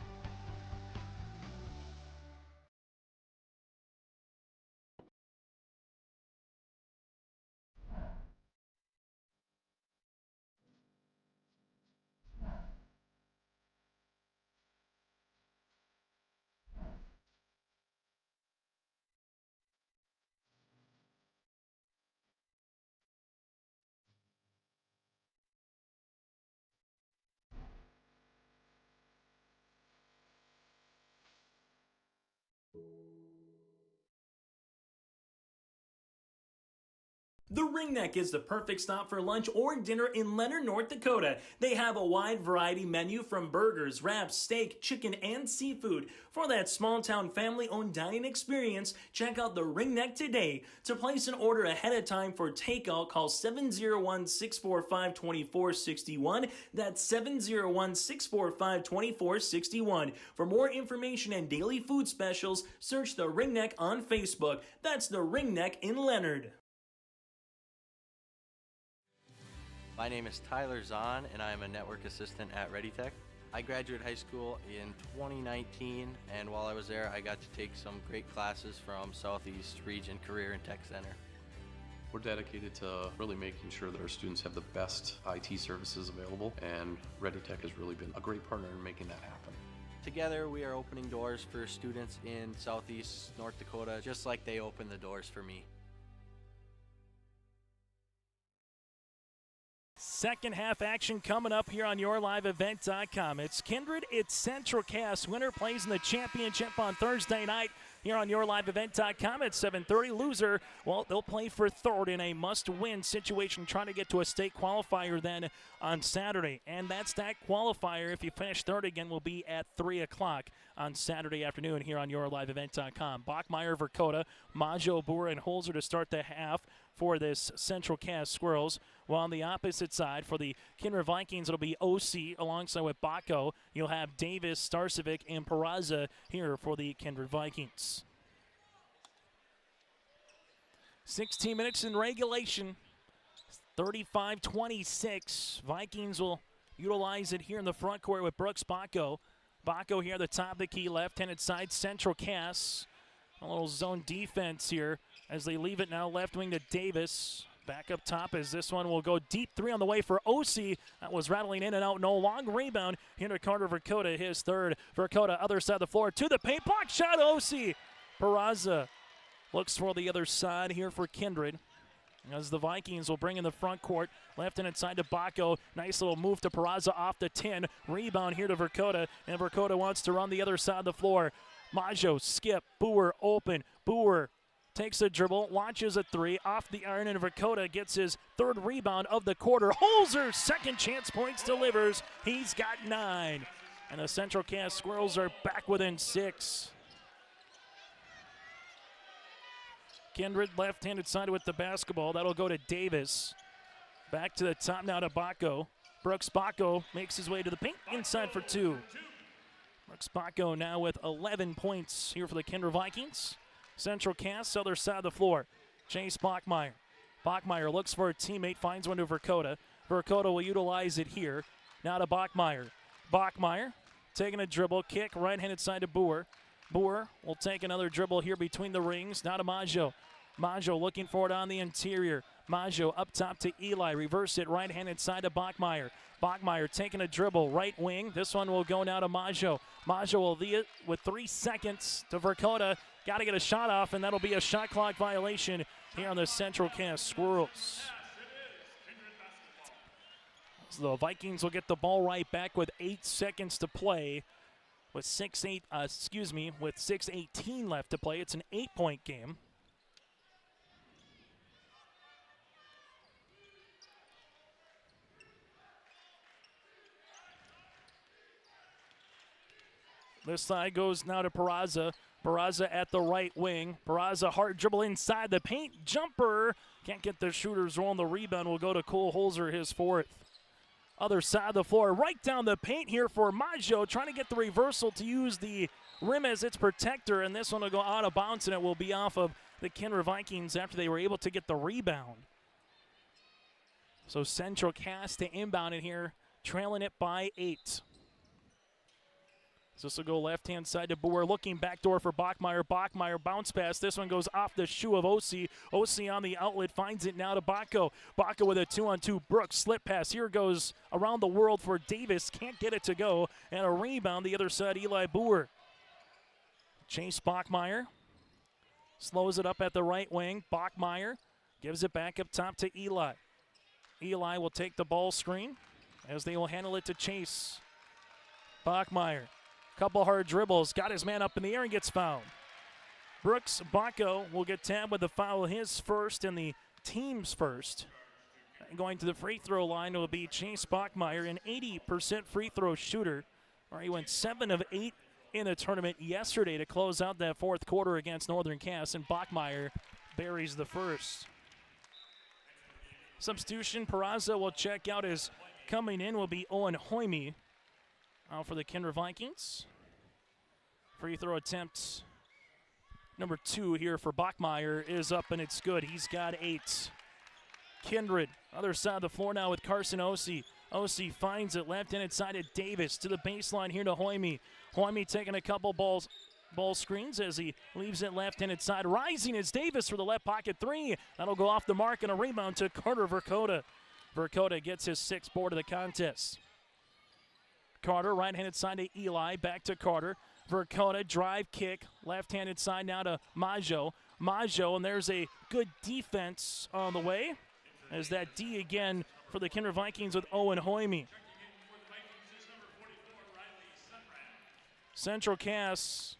The Ringneck is the perfect stop for lunch or dinner in Leonard, North Dakota. They have a wide variety menu from burgers, wraps, steak, chicken, and seafood. For that small-town family-owned dining experience, check out the Ringneck today. To place an order ahead of time for takeout, call 701-645-2461. That's 701-645-2461. For more information and daily food specials, search the Ringneck on Facebook. That's the Ringneck in Leonard. My name is Tyler Zahn, and I am a network assistant at ReadyTech. I graduated high school in 2019, and while I was there, I got to take some great classes from Southeast Region Career and Tech Center. We're dedicated to really making sure that our students have the best IT services available, and ReadyTech has really been a great partner in making that happen. Together, we are opening doors for students in Southeast North Dakota, just like they opened the doors for me. Second half action coming up here on yourliveevent.com. It's Kindred, it's Central Cass. Winner plays in the championship on Thursday night here on yourliveevent.com at 7:30. Loser, well, they'll play for third in a must-win situation, trying to get to a state qualifier then on Saturday. And that's that qualifier. If you finish third again, will be at 3 o'clock on Saturday afternoon here on yourliveevent.com. Bachmeyer, Verkota, Majo, Boer, and Holzer to start the half for this Central Cass Squirrels. While on the opposite side, for the Kindred Vikings, it'll be OC alongside with Baco. You'll have Davis, Starcevic, and Peraza here for the Kindred Vikings. 16 minutes in regulation, 35-26. Vikings will utilize it here in the front court with Brooks Baco. Baco here at the top of the key, left-handed side, Central Cass. A little zone defense here as they leave it now left wing to Davis. Back up top as this one will go deep three on the way for OC. That was rattling in and out. No long rebound. Here to Carter Verkota, his third. Verkota, other side of the floor to the paint. Block shot, OC. Peraza looks for the other side here for Kindred. As the Vikings will bring in the front court. Left and inside to Baco. Nice little move to Peraza off the 10. Rebound here to Verkota. And Verkota wants to run the other side of the floor. Majo, skip, Boer open. Boer takes a dribble, launches a three, off the iron, and Verkota gets his third rebound of the quarter. Holzer, second chance points, delivers. He's got 9. And the Central Cass Squirrels are back within 6. Kindred left-handed side with the basketball. That'll go to Davis. Back to the top now to Bacco. Brooks Bacco makes his way to the paint, inside for two. Brooks Bacco now with 11 points here for the Kindred Vikings. Central Cass, other side of the floor. Chase Bachmeyer. Bachmeyer looks for a teammate, finds one to Verkota. Verkota will utilize it here. Now to Bachmeyer. Bachmeyer taking a dribble, kick, right-handed side to Boer. Boer will take another dribble here between the rings. Now to Maggio. Maggio looking for it on the interior. Maggio up top to Eli. Reverse it right-handed side to Bachmeyer. Bachmeyer taking a dribble, right wing. This one will go now to Maggio. Maggio will lead it with 3 seconds to Verkota. Got to get a shot off, and that'll be a shot clock violation here on the Central Cass Squirrels. So the Vikings will get the ball right back with 8 seconds to play. With 6:18 left to play. It's an 8-point game. This side goes now to Peraza. Peraza at the right wing. Peraza hard dribble inside the paint. Jumper. Can't get the shooters rolling. The rebound will go to Cole Holzer, his fourth. Other side of the floor, right down the paint here for Maggio, trying to get the reversal to use the rim as its protector, and this one will go out of bounds, and it will be off of the Kindred Vikings after they were able to get the rebound. So Central Cass to inbound it here, trailing it by 8. So this will go left-hand side to Boer, looking backdoor for Bachmeyer. Bachmeyer bounce pass. This one goes off the shoe of Ossie. Ossie on the outlet finds it now to Bacco. Bacco with a 2-on-2. Brooks slip pass. Here goes around the world for Davis. Can't get it to go. And a rebound the other side, Eli Boer. Chase Bachmeyer slows it up at the right wing. Bachmeyer gives it back up top to Eli. Eli will take the ball screen as they will handle it to Chase. Bachmeyer. Couple hard dribbles, got his man up in the air and gets fouled. Brooks Bacco will get tabbed with the foul, his first and the team's first. And going to the free throw line will be Chase Bachmeyer, an 80% free throw shooter, where he went 7 of 8 in the tournament yesterday to close out that fourth quarter against Northern Cass, and Bachmeyer buries the first. Substitution, Peraza will check out as coming in will be Owen Hoyme. Out for the Kindred Vikings. Free throw attempt number 2 here for Bachmeyer is up and it's good. He's got 8. Kindred, other side of the floor now with Carson Ossie. Ossie finds it left-handed side of Davis to the baseline here to Hoyme. Hoyme taking a couple ball screens as he leaves it left-handed side. Rising is Davis for the left pocket 3. That'll go off the mark and a rebound to Carter Verkota. Verkota gets his 6th board of the contest. Carter, right-handed side to Eli, back to Carter. Verkota, drive, kick, left-handed side now to Maggio. Maggio, and there's a good defense on the way, as that D again for the Kindred Vikings with Owen Hoyme. Central Cass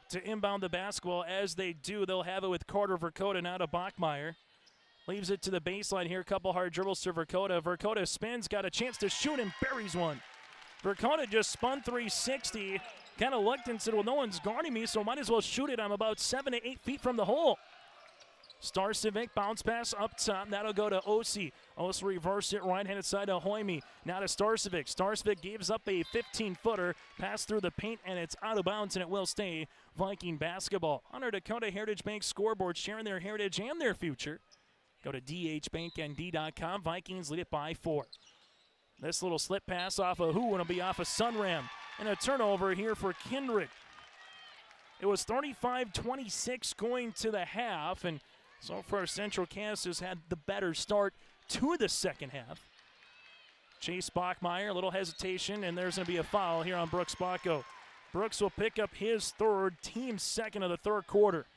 to inbound the basketball. As they do, they'll have it with Carter Verkota now to Bachmeyer. Leaves it to the baseline here. Couple hard dribbles to Verkota. Verkota spins, got a chance to shoot and buries one. Verkota just spun 360. Kind of looked and said, well, no one's guarding me, so might as well shoot it. I'm about 7 to 8 feet from the hole. Starcevic bounce pass up top. That'll go to Ossie. Ossie reverse it right-handed side to Hoyme. Now to Starcevic. Starcevic gives up a 15-footer. Pass through the paint, and it's out of bounds, and it will stay Viking basketball. On our Dakota Heritage Bank scoreboard, sharing their heritage and their future. Go to dhbanknd.com. Vikings lead it by 4. This little slip pass off of who? It'll be off of Sunram. And a turnover here for Kindred. It was 35-26 going to the half. And so far, Central Cass has had the better start to the second half. Chase Bachmeyer, a little hesitation, and there's going to be a foul here on Brooks Bacco. Brooks will pick up his 3rd, team's 2nd of the 3rd quarter.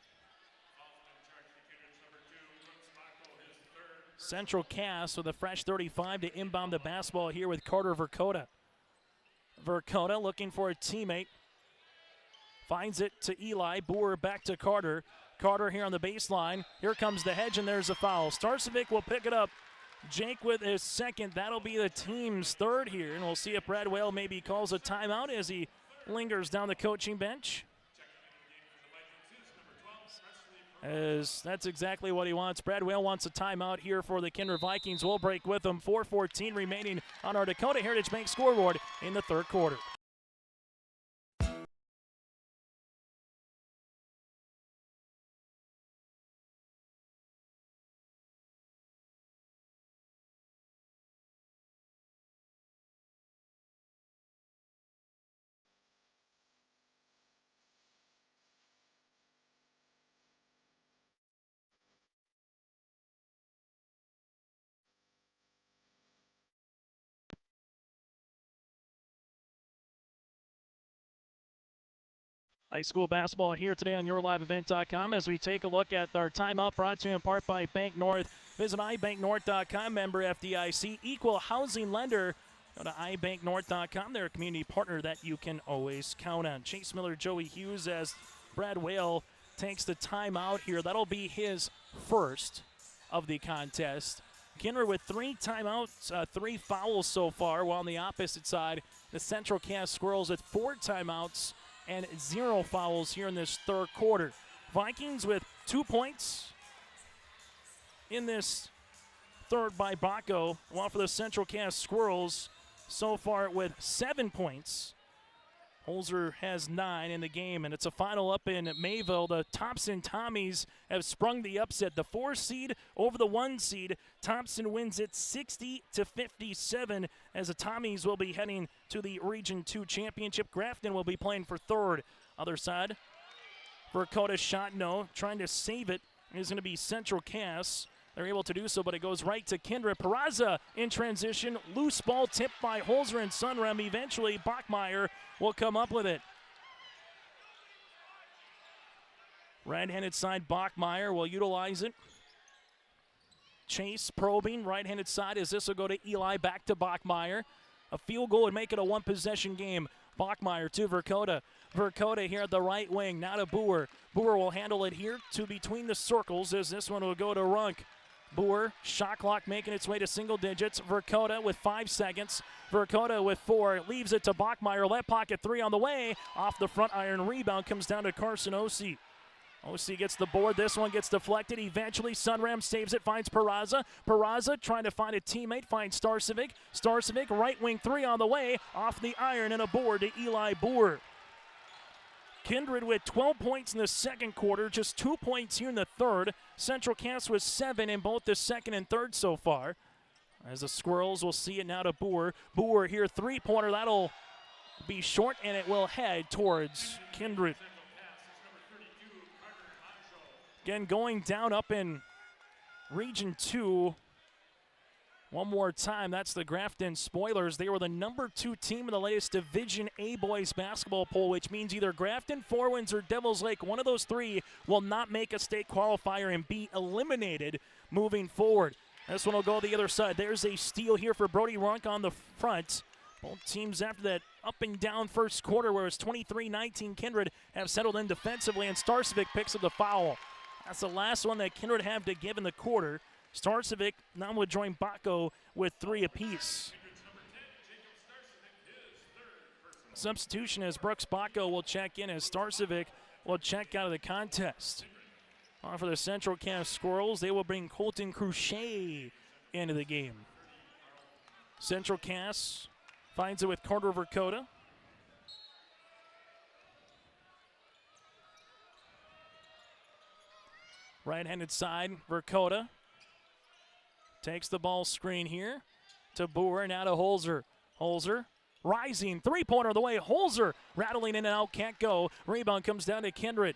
Central Cass with a fresh 35 to inbound the basketball here with Carter Verkota. Verkota looking for a teammate. Finds it to Eli. Boer back to Carter. Carter here on the baseline. Here comes the hedge, and there's a foul. Starcevic will pick it up. Jake with his 2nd. That'll be the team's 3rd here. And we'll see if Brad Whale maybe calls a timeout as he lingers down the coaching bench. as that's exactly what he wants. Brad Whale wants a timeout here for the Kindred Vikings. We'll break with them. 4:14 remaining on our Dakota Heritage Bank scoreboard in the third quarter. High school basketball here today on YourLiveEvent.com as we take a look at our timeout brought to you in part by Bank North. Visit iBankNorth.com, member FDIC, equal housing lender. Go to iBankNorth.com. They're a community partner that you can always count on. Chase Miller, Joey Hughes as Brad Whale takes the timeout here. That'll be his first of the contest. Kindred with 3 timeouts, 3 fouls so far, while on the opposite side, the Central Cass Squirrels with 4 timeouts and 0 fouls here in this third quarter. Vikings with 2 points in this third by Baco, while for the Central Cass Squirrels, so far with 7 points. Holzer has 9 in the game, and it's a final up in Mayville. The Thompson Tommies have sprung the upset. The 4 seed over the 1 seed. Thompson wins it 60-57 as the Tommies will be heading to the Region 2 Championship. Grafton will be playing for third. Other side, Verkota shot no. Trying to save it is going to be Central Cass. They're able to do so, but it goes right to Kindred. Peraza in transition. Loose ball tipped by Holzer and Sunrem. Eventually, Bachmeyer will come up with it. Right-handed side, Bachmeyer will utilize it. Chase probing, right-handed side as this will go to Eli, back to Bachmeyer. A field goal would make it a 1-possession game. Bachmeyer to Verkota. Verkota here at the right wing, now to Boer. Boer will handle it here to between the circles as this one will go to Runk. Boer, shot clock making its way to single digits. Verkota with 5 seconds. Verkota with 4, leaves it to Bachmeyer. Left pocket 3 on the way. Off the front iron, rebound comes down to Carson Ossie. Ossie gets the board. This one gets deflected. Eventually, Sunram saves it, finds Peraza. Peraza trying to find a teammate, finds Starcevic. Starcevic, right wing 3 on the way. Off the iron and a board to Eli Boer. Kindred with 12 points in the second quarter, just 2 points here in the third. Central Cass with 7 in both the second and third so far. As the Squirrels will see it now to Boer. Boer here, 3-pointer. That'll be short, and it will head towards Kindred. Again, going down up in Region 2. One more time, that's the Grafton Spoilers. They were the number 2 team in the latest Division A boys basketball poll, which means either Grafton, Four Winds, or Devils Lake, one of those 3 will not make a state qualifier and be eliminated moving forward. This one will go the other side. There's a steal here for Brody Runk on the front. Both teams after that up and down first quarter where it's 23-19, Kindred have settled in defensively, and Starcevic picks up the foul. That's the last one that Kindred have to give in the quarter. Starcevic now will join Baco with 3 apiece. Substitution as Brooks Baco will check in as Starcevic will check out of the contest. For the Central Cass Squirrels, they will bring Colton Cruchet into the game. Central Cass finds it with Carter Verkota. Right-handed side, Verkota. Takes the ball screen here to Boer, now to Holzer. Holzer rising, 3-pointer the way. Holzer rattling in and out, can't go. Rebound comes down to Kindred.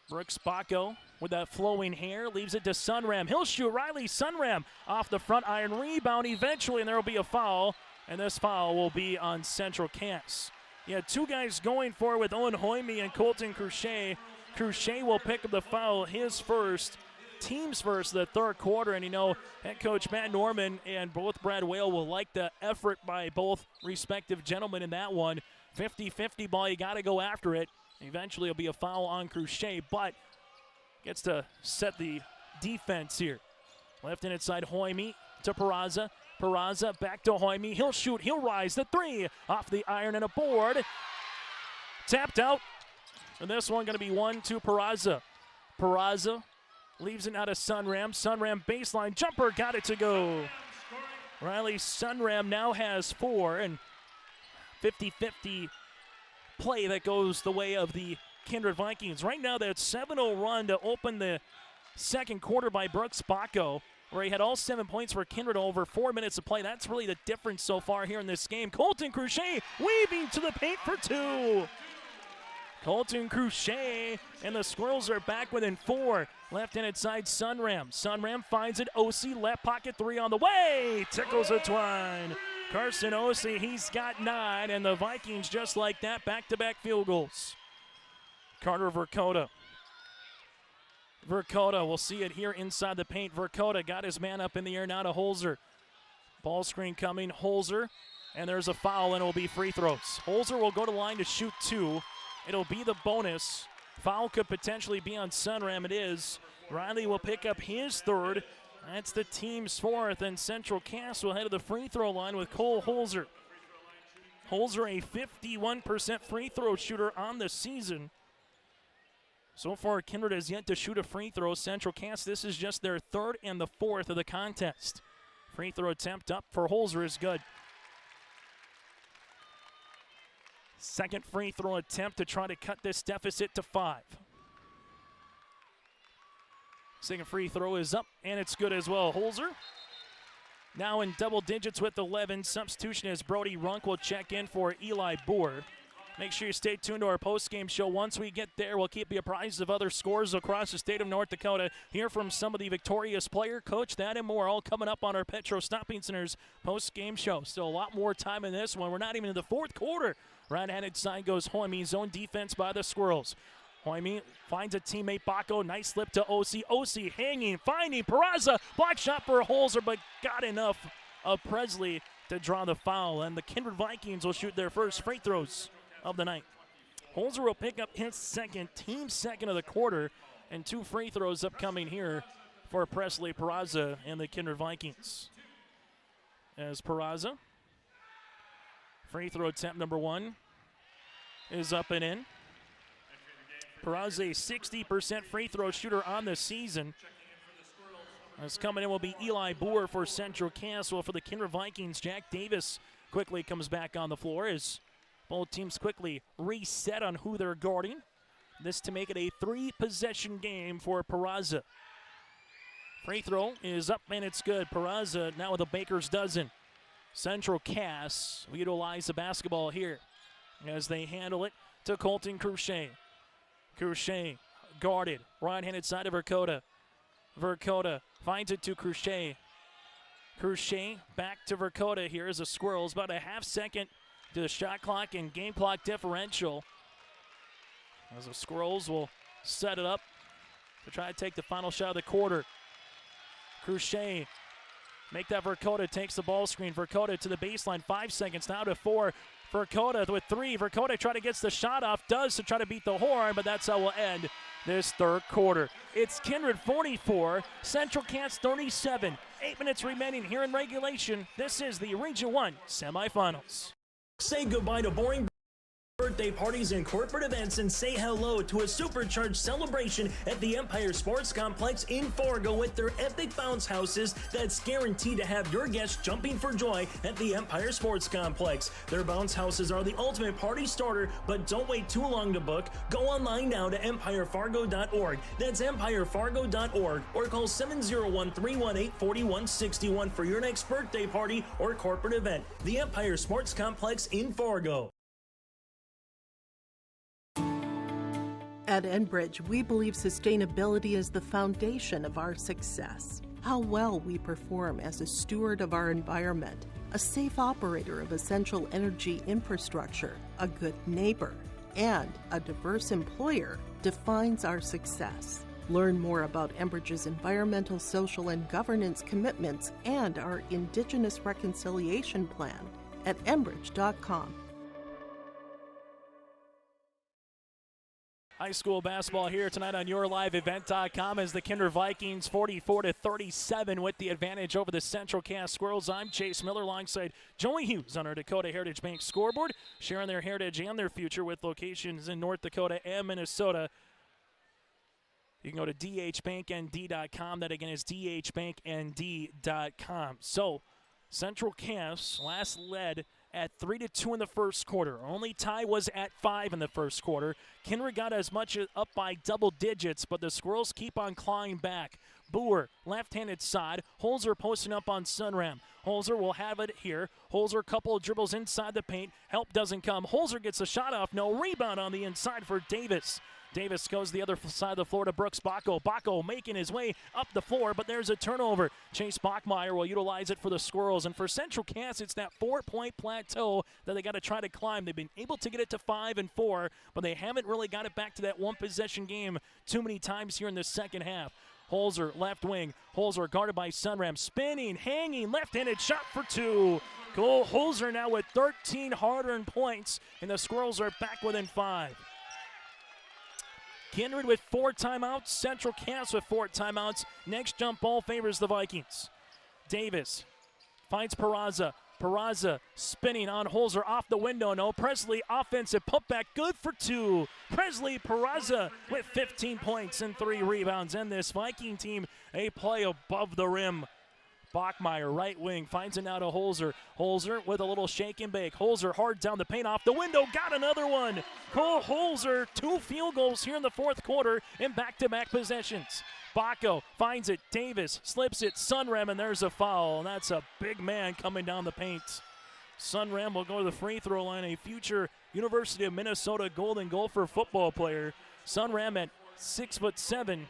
Brooks Baco with that flowing hair leaves it to Sunram. He'll shoot. Riley Sunram off the front iron, rebound eventually, and there will be a foul. And this foul will be on Central Cass. You had 2 guys going for it with Owen Hoyme and Colton Cruchet. Cruchet will pick up the foul, his first. Teams first the third quarter, and you know head coach Matt Norman and both Brad Whale will like the effort by both respective gentlemen in that one. 50-50 ball, you got to go after it. Eventually it'll be a foul on Cruchet, but gets to set the defense here. Left-handed side, Hoyme to Peraza. Peraza back to Hoyme. He'll shoot, he'll rise, the 3 off the iron and a board. Tapped out, and this one going to be 1 to Peraza. Peraza leaves it out of Sunram. Sunram baseline jumper, got it to go. Riley Sunram now has 4, and 50-50 play that goes the way of the Kindred Vikings. Right now, that 7-0 run to open the second quarter by Brooks Bacco, where he had all 7 points for Kindred over 4 minutes of play. That's really the difference so far here in this game. Colton Cruchet weaving to the paint for 2. Colton Cruchet, and the Squirrels are back within 4. Left-handed side, Sunram. Sunram finds it. OC, left pocket 3 on the way. Tickles a twine. Carson OC, he's got 9, and the Vikings just like that, back-to-back field goals. Carter Vercoda. Vercoda, we'll see it here inside the paint. Vercoda got his man up in the air now to Holzer. Ball screen coming, Holzer, and there's a foul, and it will be free throws. Holzer will go to line to shoot 2. It'll be the bonus. Foul could potentially be on Sunram. It is. Riley will pick up his 3rd. That's the team's 4th, and Central Cass will head to the free throw line with Cole Holzer. Holzer, a 51% free throw shooter on the season. So far, Kindred has yet to shoot a free throw. Central Cass, this is just their 3rd and the 4th of the contest. Free throw attempt up for Holzer is good. Second free throw attempt to try to cut this deficit to 5. Second free throw is up, and it's good as well. Holzer now in double digits with 11. Substitution as Brody Runk will check in for Eli Boer. Make sure you stay tuned to our post-game show. Once we get there, we'll keep you apprised of other scores across the state of North Dakota. Hear from some of the victorious player, coach, that and more, all coming up on our Petro Stopping Center's post-game show. Still a lot more time in this one. We're not even in the 4th quarter. Right-handed side goes Hoime. Zone defense by the Squirrels. Hoime finds a teammate, Bacco. Nice slip to OC. OC hanging, finding Peraza. Block shot for Holzer, but got enough of Presley to draw the foul. And the Kindred Vikings will shoot their first free throws of the night. Holzer will pick up his team second of the quarter, and 2 free throws upcoming here for Presley Peraza and the Kindred Vikings. As Peraza, free throw attempt number 1 is up and in. Peraza, a 60% free throw shooter on the season. As coming in will be Eli Boer for Central Castle. For the Kindred Vikings, Jack Davis quickly comes back on the floor as both teams quickly reset on who they're guarding. This to make it a 3-possession game for Peraza. Free throw is up and it's good. Peraza now with a baker's dozen. Central Cass will utilize the basketball here as they handle it to Colton Cruchet. Cruchet guarded, right-handed side of Vercoda. Vercoda finds it to Cruchet. Cruchet back to Vercoda here as the Squirrels. About a half second to the shot clock and game clock differential. As the Squirrels will set it up to try to take the final shot of the quarter. Cruchet, make that Vercoda, takes the ball screen. Vercoda to the baseline, 5 seconds now to 4. Vercoda with 3. Vercoda try to get the shot off, does to try to beat the horn, but that's how we'll end this 3rd quarter. It's Kindred 44, Central Cass 37. 8 minutes remaining here in regulation. This is the Region 1 semifinals. Say goodbye to boring birthday parties and corporate events and say hello to a supercharged celebration at the Empire Sports Complex in Fargo with their epic bounce houses that's guaranteed to have your guests jumping for joy at the Empire Sports Complex. Their bounce houses are the ultimate party starter, but don't wait too long to book. Go online now to empirefargo.org. That's empirefargo.org, or call 701-318-4161 for your next birthday party or corporate event. The Empire Sports Complex in Fargo. At Enbridge, we believe sustainability is the foundation of our success. How well we perform as a steward of our environment, a safe operator of essential energy infrastructure, a good neighbor, and a diverse employer defines our success. Learn more about Enbridge's environmental, social, and governance commitments and our Indigenous Reconciliation Plan at enbridge.com. High school basketball here tonight on YourLiveEvent.com as the Kindred Vikings 44-37 with the advantage over the Central Cass Squirrels. I'm Chase Miller alongside Joey Hughes on our Dakota Heritage Bank scoreboard, sharing their heritage and their future with locations in North Dakota and Minnesota. You can go to dhbanknd.com. That again is dhbanknd.com. So Central Cass last led at 3-2 in the first quarter. Only tie was at 5 in the first quarter. Kindred got as much as up by double digits, but the Squirrels keep on clawing back. Boer, left-handed side. Holzer posting up on Sunram. Holzer will have it here. Holzer, couple of dribbles inside the paint. Help doesn't come. Holzer gets a shot off. No rebound on the inside for Davis. Davis goes the other side of the floor to Brooks Bacco. Bacco making his way up the floor, but there's a turnover. Chase Bachmeyer will utilize it for the Squirrels. And for Central Cass, it's that 4-point plateau that they got to try to climb. They've been able to get it to 5 and 4, but they haven't really got it back to that one-possession game too many times here in the second half. Holzer, left wing. Holzer guarded by Sunram. Spinning, hanging, left-handed shot for 2. Cole Holzer now with 13 hard-earned points, and the Squirrels are back within 5. Kindred with 4 timeouts. Central Cass with 4 timeouts. Next jump ball favors the Vikings. Davis finds Peraza. Peraza spinning on Holzer off the window. No. Presley offensive putback. Good for 2. Presley Peraza with 15 points and 3 rebounds. And this Viking team, a play above the rim. Bachmeyer, right wing, finds it now to Holzer. Holzer with a little shake and bake. Holzer hard down the paint off the window. Got another one. Cole Holzer, 2 field goals here in the fourth quarter in back-to-back possessions. Bacco finds it. Davis slips it. Sunram, and there's a foul. And that's a big man coming down the paint. Sunram will go to the free throw line, a future University of Minnesota Golden Gopher football player. Sunram at 6'7".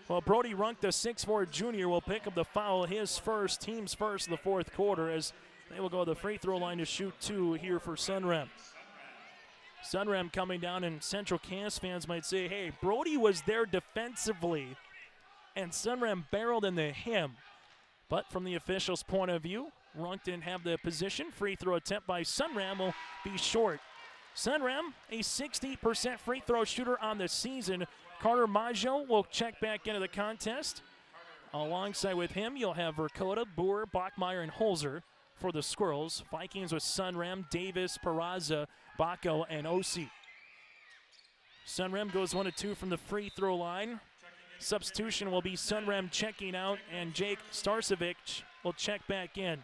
Well, Brody Runk, the 6'4" junior, will pick up the foul, his first, team's first in the fourth quarter, as they will go to the free throw line to shoot 2 here for Sunram. Sunram coming down, and Central Cass fans might say, hey, Brody was there defensively, and Sunram barreled into him. But from the official's point of view, Runk didn't have the position. Free throw attempt by Sunram will be short. Sunram, a 60% free throw shooter on the season. Carter Maggio will check back into the contest. Alongside with him, you'll have Verkota, Boer, Bachmeyer, and Holzer for the Squirrels. Vikings with Sunram, Davis, Peraza, Bacco, and Osi. Sunram goes 1 of 2 from the free throw line. Substitution will be Sunram checking out, and Jake Starcevic will check back in.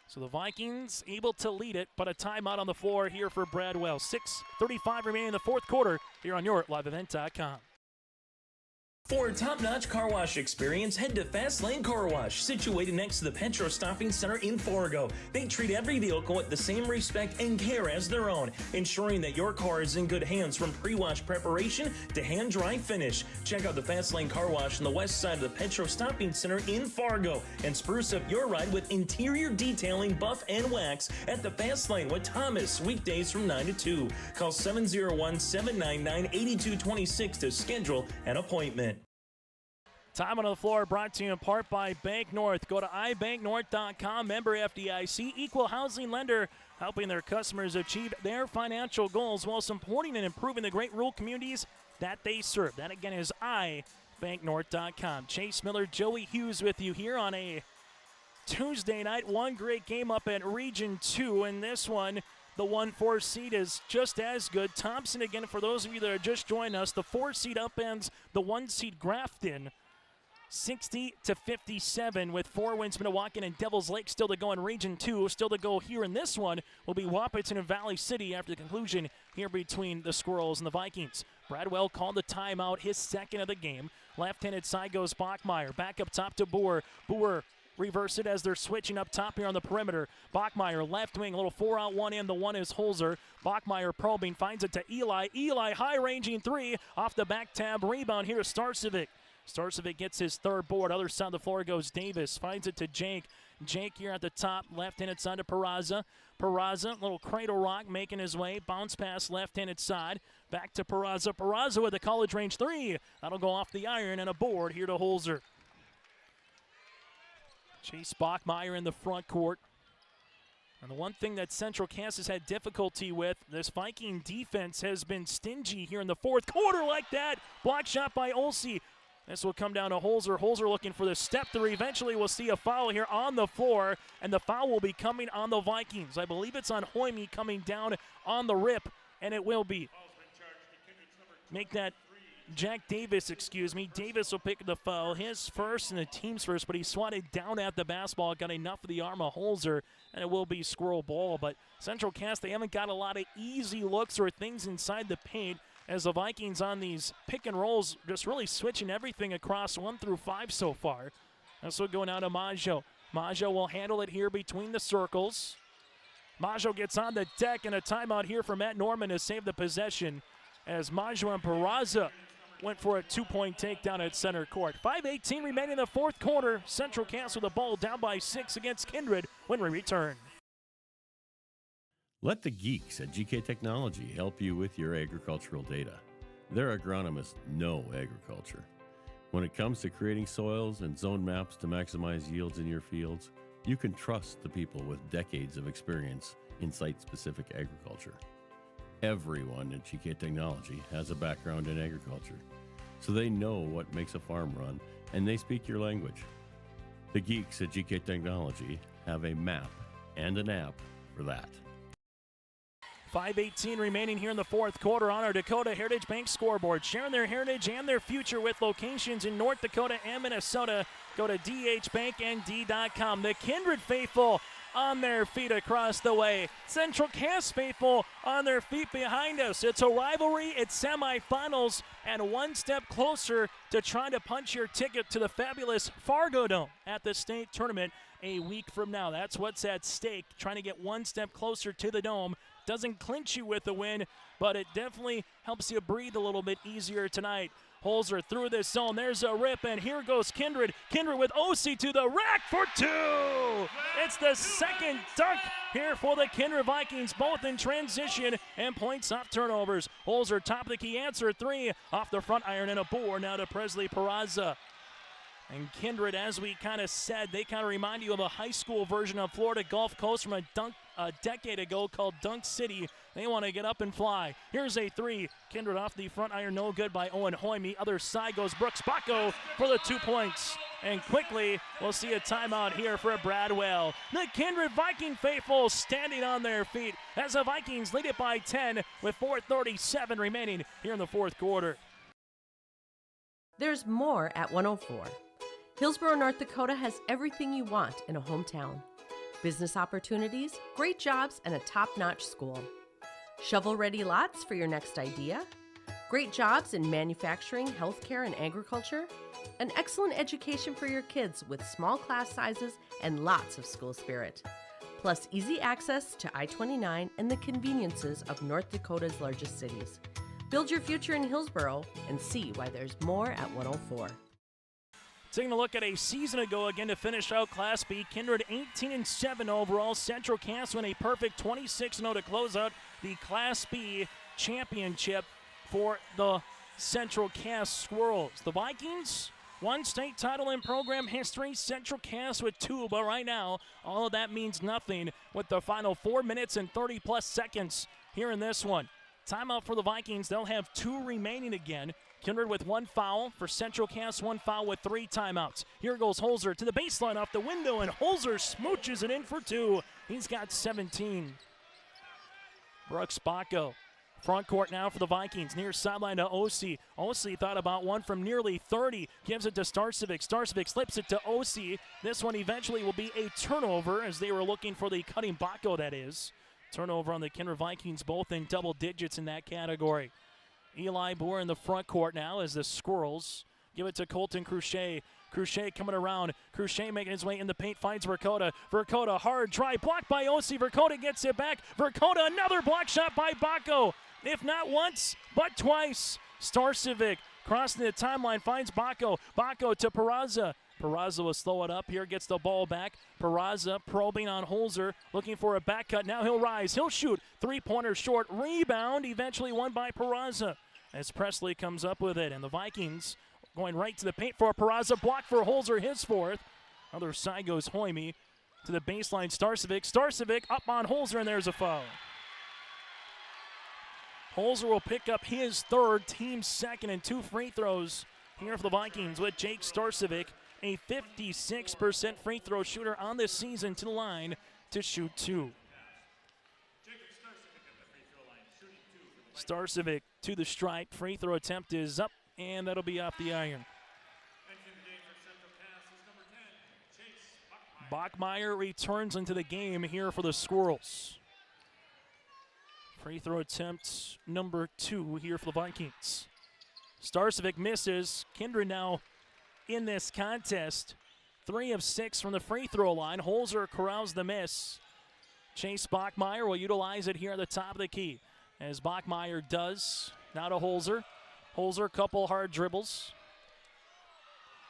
So the Vikings able to lead it, but a timeout on the floor here for Bradwell. 6:35 remaining in the fourth quarter here on your liveevent.com. For a top-notch car wash experience, head to Fast Lane Car Wash, situated next to the Petro Stopping Center in Fargo. They treat every vehicle with the same respect and care as their own, ensuring that your car is in good hands from pre-wash preparation to hand-dry finish. Check out the Fast Lane Car Wash on the west side of the Petro Stopping Center in Fargo and spruce up your ride with interior detailing, buff, and wax at the Fast Lane with Thomas, weekdays from 9 to 2. Call 701-799-8226 to schedule an appointment. Time on the floor brought to you in part by Bank North. Go to ibanknorth.com, member FDIC, equal housing lender, helping their customers achieve their financial goals while supporting and improving the great rural communities that they serve. That again is ibanknorth.com. Chase Miller, Joey Hughes with you here on a Tuesday night. One great game up at Region 2, and this one, the 1-4 seed is just as good. Thompson again, for those of you that are just joining us, the 4 seed upends the 1 seed Grafton. 60-57 with 4 wins. Minnewacan and Devils Lake still to go in Region 2. Still to go here in this one will be Wahpeton and Valley City after the conclusion here between the Squirrels and the Vikings. Bradwell called the timeout, his second of the game. Left-handed side goes Bachmeyer. Back up top to Boer. Boer reverse it as they're switching up top here on the perimeter. Bachmeyer left wing, a little 4-out-1 in. The one is Holzer. Bachmeyer probing, finds it to Eli. Eli high-ranging 3 off the back tab. Rebound here to Starcevic. Starcevic gets his third board. Other side of the floor goes Davis. Finds it to Jake. Jake here at the top. Left-handed side to Peraza. Peraza, little cradle rock making his way. Bounce pass left-handed side. Back to Peraza. Peraza with a college range 3. That'll go off the iron and a board here to Holzer. Chase Bachmeyer in the front court. And the one thing that Central Cass has had difficulty with, this Viking defense has been stingy here in the fourth quarter like that. Block shot by Olsey. This will come down to Holzer. Holzer looking for the step through. Eventually we'll see a foul here on the floor, and the foul will be coming on the Vikings. I believe it's on Hoyme coming down on the rip, and it will be. make that Davis will pick the foul. His first and the team's first, but he swatted down at the basketball, got enough of the arm of Holzer, and it will be squirrel ball. But Central Cass, they haven't got a lot of easy looks or things inside the paint, as the Vikings on these pick and rolls just really switching everything across 1 through 5 so far. This will go now to Maggio. Maggio will handle it here between the circles. Maggio gets on the deck, and a timeout here for Matt Norman to save the possession, as Maggio and Peraza went for a 2-point takedown at center court. 5:18 remaining in the fourth quarter. Central Cass with the ball down by 6 against Kindred when we return. Let the geeks at GK Technology help you with your agricultural data. Their agronomists know agriculture. When it comes to creating soils and zone maps to maximize yields in your fields, you can trust the people with decades of experience in site-specific agriculture. Everyone at GK Technology has a background in agriculture, so they know what makes a farm run, and they speak your language. The geeks at GK Technology have a map and an app for that. 5:18 remaining here in the fourth quarter on our Dakota Heritage Bank scoreboard. Sharing their heritage and their future with locations in North Dakota and Minnesota. Go to dhbanknd.com. The Kindred faithful on their feet across the way. Central Cass faithful on their feet behind us. It's a rivalry, it's semifinals, and one step closer to trying to punch your ticket to the fabulous Fargo Dome at the state tournament a week from now. That's what's at stake, trying to get one step closer to the Dome. Doesn't clinch you with the win, but it definitely helps you breathe a little bit easier tonight. Holzer through this zone. There's a rip, and here goes Kindred. Kindred with OC to the rack for 2. It's the second dunk here for the Kindred Vikings, both in transition and points off turnovers. Holzer top of the key answer 3 off the front iron, and a board now to Presley Peraza. And Kindred, as we kind of said, they kind of remind you of a high school version of Florida Gulf Coast from a decade ago called Dunk City. They want to get up and fly. Here's a 3. Kindred off the front iron, no good by Owen Hoyme. Other side goes Brooks Bacco for the 2 points. And quickly, we'll see a timeout here for Bradwell. The Kindred Viking faithful standing on their feet as the Vikings lead it by 10 with 4:37 remaining here in the fourth quarter. There's more at 104. Hillsborough, North Dakota has everything you want in a hometown. Business opportunities, great jobs, and a top-notch school. Shovel-ready lots for your next idea. Great jobs in manufacturing, healthcare, and agriculture. An excellent education for your kids with small class sizes and lots of school spirit. Plus easy access to I-29 and the conveniences of North Dakota's largest cities. Build your future in Hillsborough and see why there's more at 104. Taking a look at a season ago again to finish out Class B. Kindred 18-7 overall. Central Cass win a perfect 26-0 to close out the Class B championship for the Central Cass Squirrels. The Vikings, 1 state title in program history. Central Cass with 2, but right now all of that means nothing with the final 4 minutes and 30-plus seconds here in this one. Timeout for the Vikings. They'll have 2 remaining again. Kindred with 1 foul. For Central Cass, 1 foul with 3 timeouts. Here goes Holzer to the baseline off the window, and Holzer smooches it in for 2. He's got 17. Brooks Bacco. Front court now for the Vikings. Near sideline to OC. OC thought about one from nearly 30. Gives it to Starcevic. Starcevic slips it to OC. This one eventually will be a turnover as they were looking for the cutting Bacco, that is. Turnover on the Kindred Vikings, both in double digits in that category. Eli Boer in the front court now as the Squirrels give it to Colton Cruchet. Cruchet coming around. Cruchet making his way in the paint, finds Verkota. Verkota, hard drive, blocked by OC. Verkota gets it back. Verkota, another block shot by Bacco. If not once, but twice. Starcevic crossing the timeline, finds Bacco. Bacco to Peraza. Peraza will slow it up here, gets the ball back. Peraza probing on Holzer, looking for a back cut. Now he'll rise, he'll shoot. 3-pointer short, rebound, eventually won by Peraza. As Presley comes up with it, and the Vikings going right to the paint for Peraza. Block for Holzer, his 4th. Other side goes Hoyme to the baseline. Starcevic. Starcevic up on Holzer, and there's a foul. Holzer will pick up his 3rd, team 2nd, and 2 free throws here for the Vikings with Jake Starcevic, a 56% free throw shooter on this season, to the line to shoot 2. Starcevic to the stripe. Free throw attempt is up, and that'll be off the iron. Bachmeyer returns into the game here for the Squirrels. Free throw attempt number 2 here for the Vikings. Starcevic misses. Kindred now in this contest. 3 of 6 from the free throw line. Holzer corrals the miss. Chase Bachmeyer will utilize it here at the top of the key. As Bachmeyer does. Now to Holzer. Holzer, couple hard dribbles.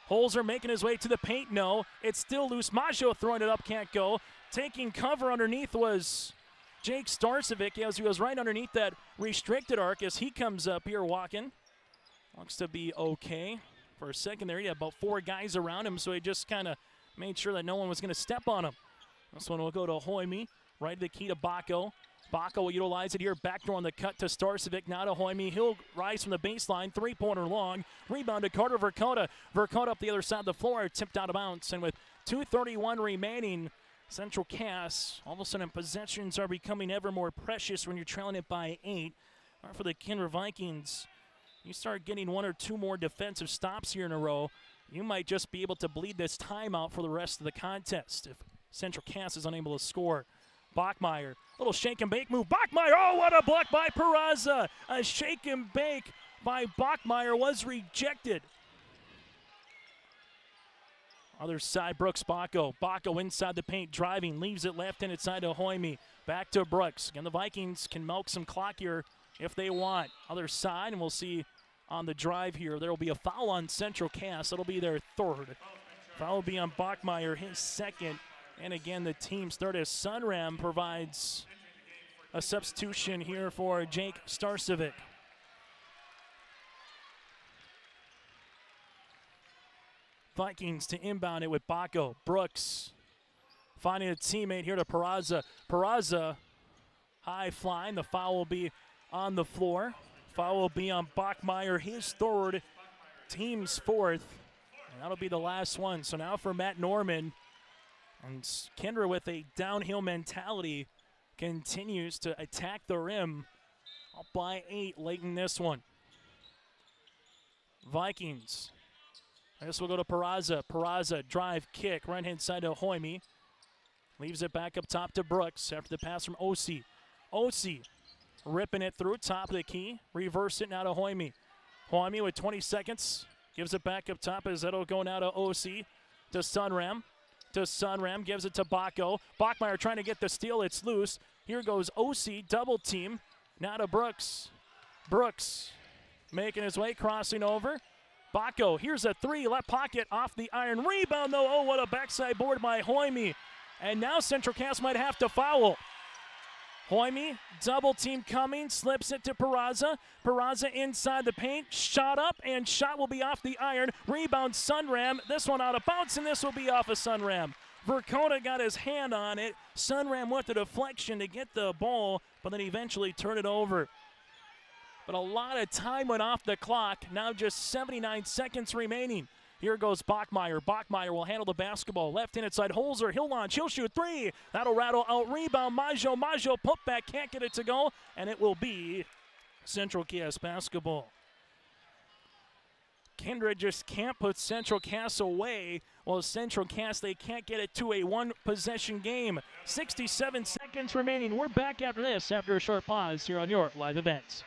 Holzer making his way to the paint. No, it's still loose. Maggio throwing it up, can't go. Taking cover underneath was Jake Starcevic as he was right underneath that restricted arc as he comes up here walking. Looks to be okay. For a second there, he had about 4 guys around him, so he just kind of made sure that no one was going to step on him. This one will go to Hoime, right to the key to Bacco. Bacco will utilize it here, backdoor on the cut to Starcevic, now to Hoime. He'll rise from the baseline, 3-pointer long. Rebound to Carter Verkota. Verkota up the other side of the floor, tipped out of bounds. And with 2:31 remaining, Central Cass, all of a sudden possessions are becoming ever more precious when you're trailing it by 8. For the Kindred Vikings, you start getting 1 or 2 more defensive stops here in a row, you might just be able to bleed this timeout for the rest of the contest if Central Cass is unable to score. Bachmeyer, little shake and bake move. Bachmeyer, oh, what a block by Peraza. A shake and bake by Bachmeyer was rejected. Other side, Brooks Bacco. Bacco inside the paint, driving, leaves it left-handed side to Hoime. Back to Brooks. Again, the Vikings can milk some clock here if they want. Other side, and we'll see on the drive here, there will be a foul on Central Cass. That'll be their 3rd. Foul will be on Bachmeyer, his 2nd. And again, the team's 3rd as Sunram provides a substitution here for Jake Starcevic. Vikings to inbound it with Bacco. Brooks finding a teammate here to Peraza. Peraza high flying. The foul will be on the floor. Foul will be on Bachmeyer, his 3rd, team's 4th. And that'll be the last one. So now for Matt Norman. And Kindred with a downhill mentality continues to attack the rim. Up by 8 late in this one. Vikings. I guess we'll go to Peraza. Peraza, drive, kick, right-hand side to Hoime. Leaves it back up top to Brooks after the pass from Osi. Osi ripping it through, top of the key. Reverse it now to Hoime. Hoime with 20 seconds. Gives it back up top as that'll go now to Osi. To Sunram. To Sunram, gives it to Bacco. Bachmeyer trying to get the steal, it's loose. Here goes Osi, double team. Now to Brooks. Brooks making his way, crossing over. Bacco, here's a 3, left pocket, off the iron. Rebound though, oh, what a backside board by Hoime. And now Central Cass might have to foul. Hoime, double team coming, slips it to Peraza. Peraza inside the paint, shot up, and shot will be off the iron. Rebound Sunram, this one out of bounds, and this will be off of Sunram. Verkota got his hand on it. Sunram with the deflection to get the ball, but then eventually turned it over. But a lot of time went off the clock, now just 79 seconds remaining. Here goes Bachmeyer. Bachmeyer will handle the basketball. Left-handed side, Holzer. He'll launch. He'll shoot 3. That'll rattle out. Rebound, Maggio. Maggio put back. Can't get it to go. And it will be Central Cass basketball. Kindred just can't put Central Cass away. Well, Central Cass, they can't get it to a 1-possession game. 67 seconds remaining. We're back after this, after a short pause here on your live events.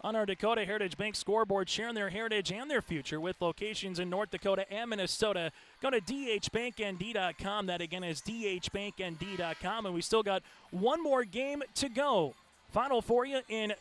On our Dakota Heritage Bank scoreboard, sharing their heritage and their future with locations in North Dakota and Minnesota. Go to dhbanknd.com. That again is dhbanknd.com. And we still got one more game to go. Final for you in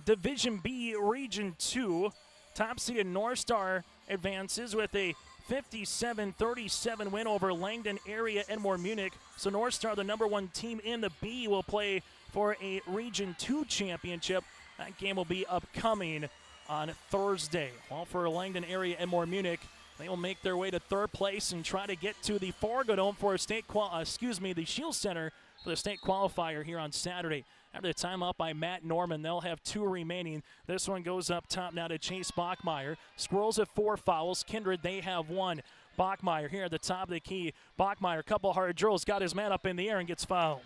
Division B, Region 2. Top seeded North Star advances with a 57-37 win over Langdon area Edmore Munich. So North Star, the number 1 team in the B, will play for a Region 2 championship. That game will be upcoming on Thursday. While for Langdon area Edmore Munich, they will make their way to 3rd place and try to get to the Fargo Dome for a the Shield Center for the state qualifier here on Saturday. After the timeout by Matt Norman, they'll have 2 remaining. This one goes up top now to Chase Bachmeyer. Squirrels have 4 fouls. Kindred, they have 1. Bachmeyer here at the top of the key. Bachmeyer, couple hard drills, got his man up in the air and gets fouled.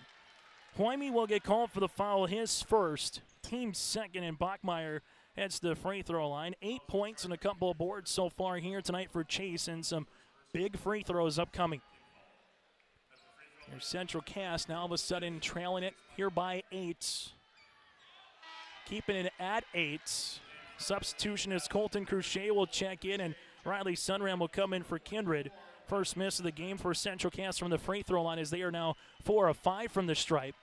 Hoyme will get called for the foul, his first, team second, and Bachmeyer heads to the free throw line. 8 points and a couple of boards so far here tonight for Chase, and some big free throws upcoming. Here's Central Cass now all of a sudden trailing it here by 8. Keeping it at 8. Substitution is Colton Cruchet will check in, and Riley Sunram will come in for Kindred. First miss of the game for Central Cass from the free throw line, as they are now 4 of 5 from the stripe.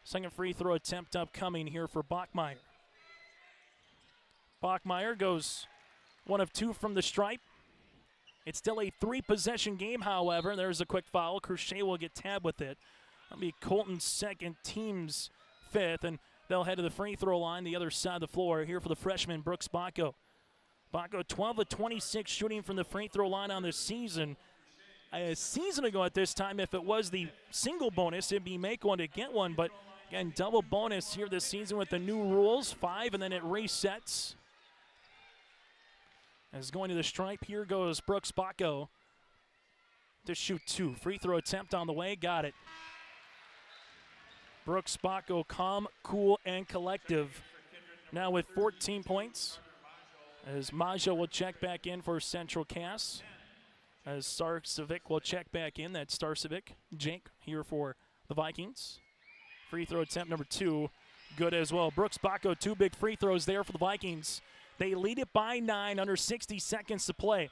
Second free throw attempt upcoming here for Bachmeyer. Bachmeyer goes 1 of 2 from the stripe. It's still a 3-possession game, however. There's a quick foul. Cruchet will get tabbed with it. That'll be Colton's second, team's 5th, and they'll head to the free throw line, the other side of the floor, here for the freshman, Brooks Bacco. Bacco 12 of 26 shooting from the free throw line on the season. A season ago at this time, if it was the single bonus, it'd be make one to get one, but again, double bonus here this season with the new rules, 5, and then it resets. As going to the stripe, here goes Brooks Bacco to shoot 2. Free throw attempt on the way, got it. Brooks Bacco, calm, cool, and collective. Now with 14 points, as Maja will check back in for Central Cass. As Starcevic will check back in, that's Starcevic. Jake here for the Vikings. Free throw attempt number 2, good as well. Brooks Bacco, 2 big free throws there for the Vikings. They lead it by 9, under 60 seconds to play.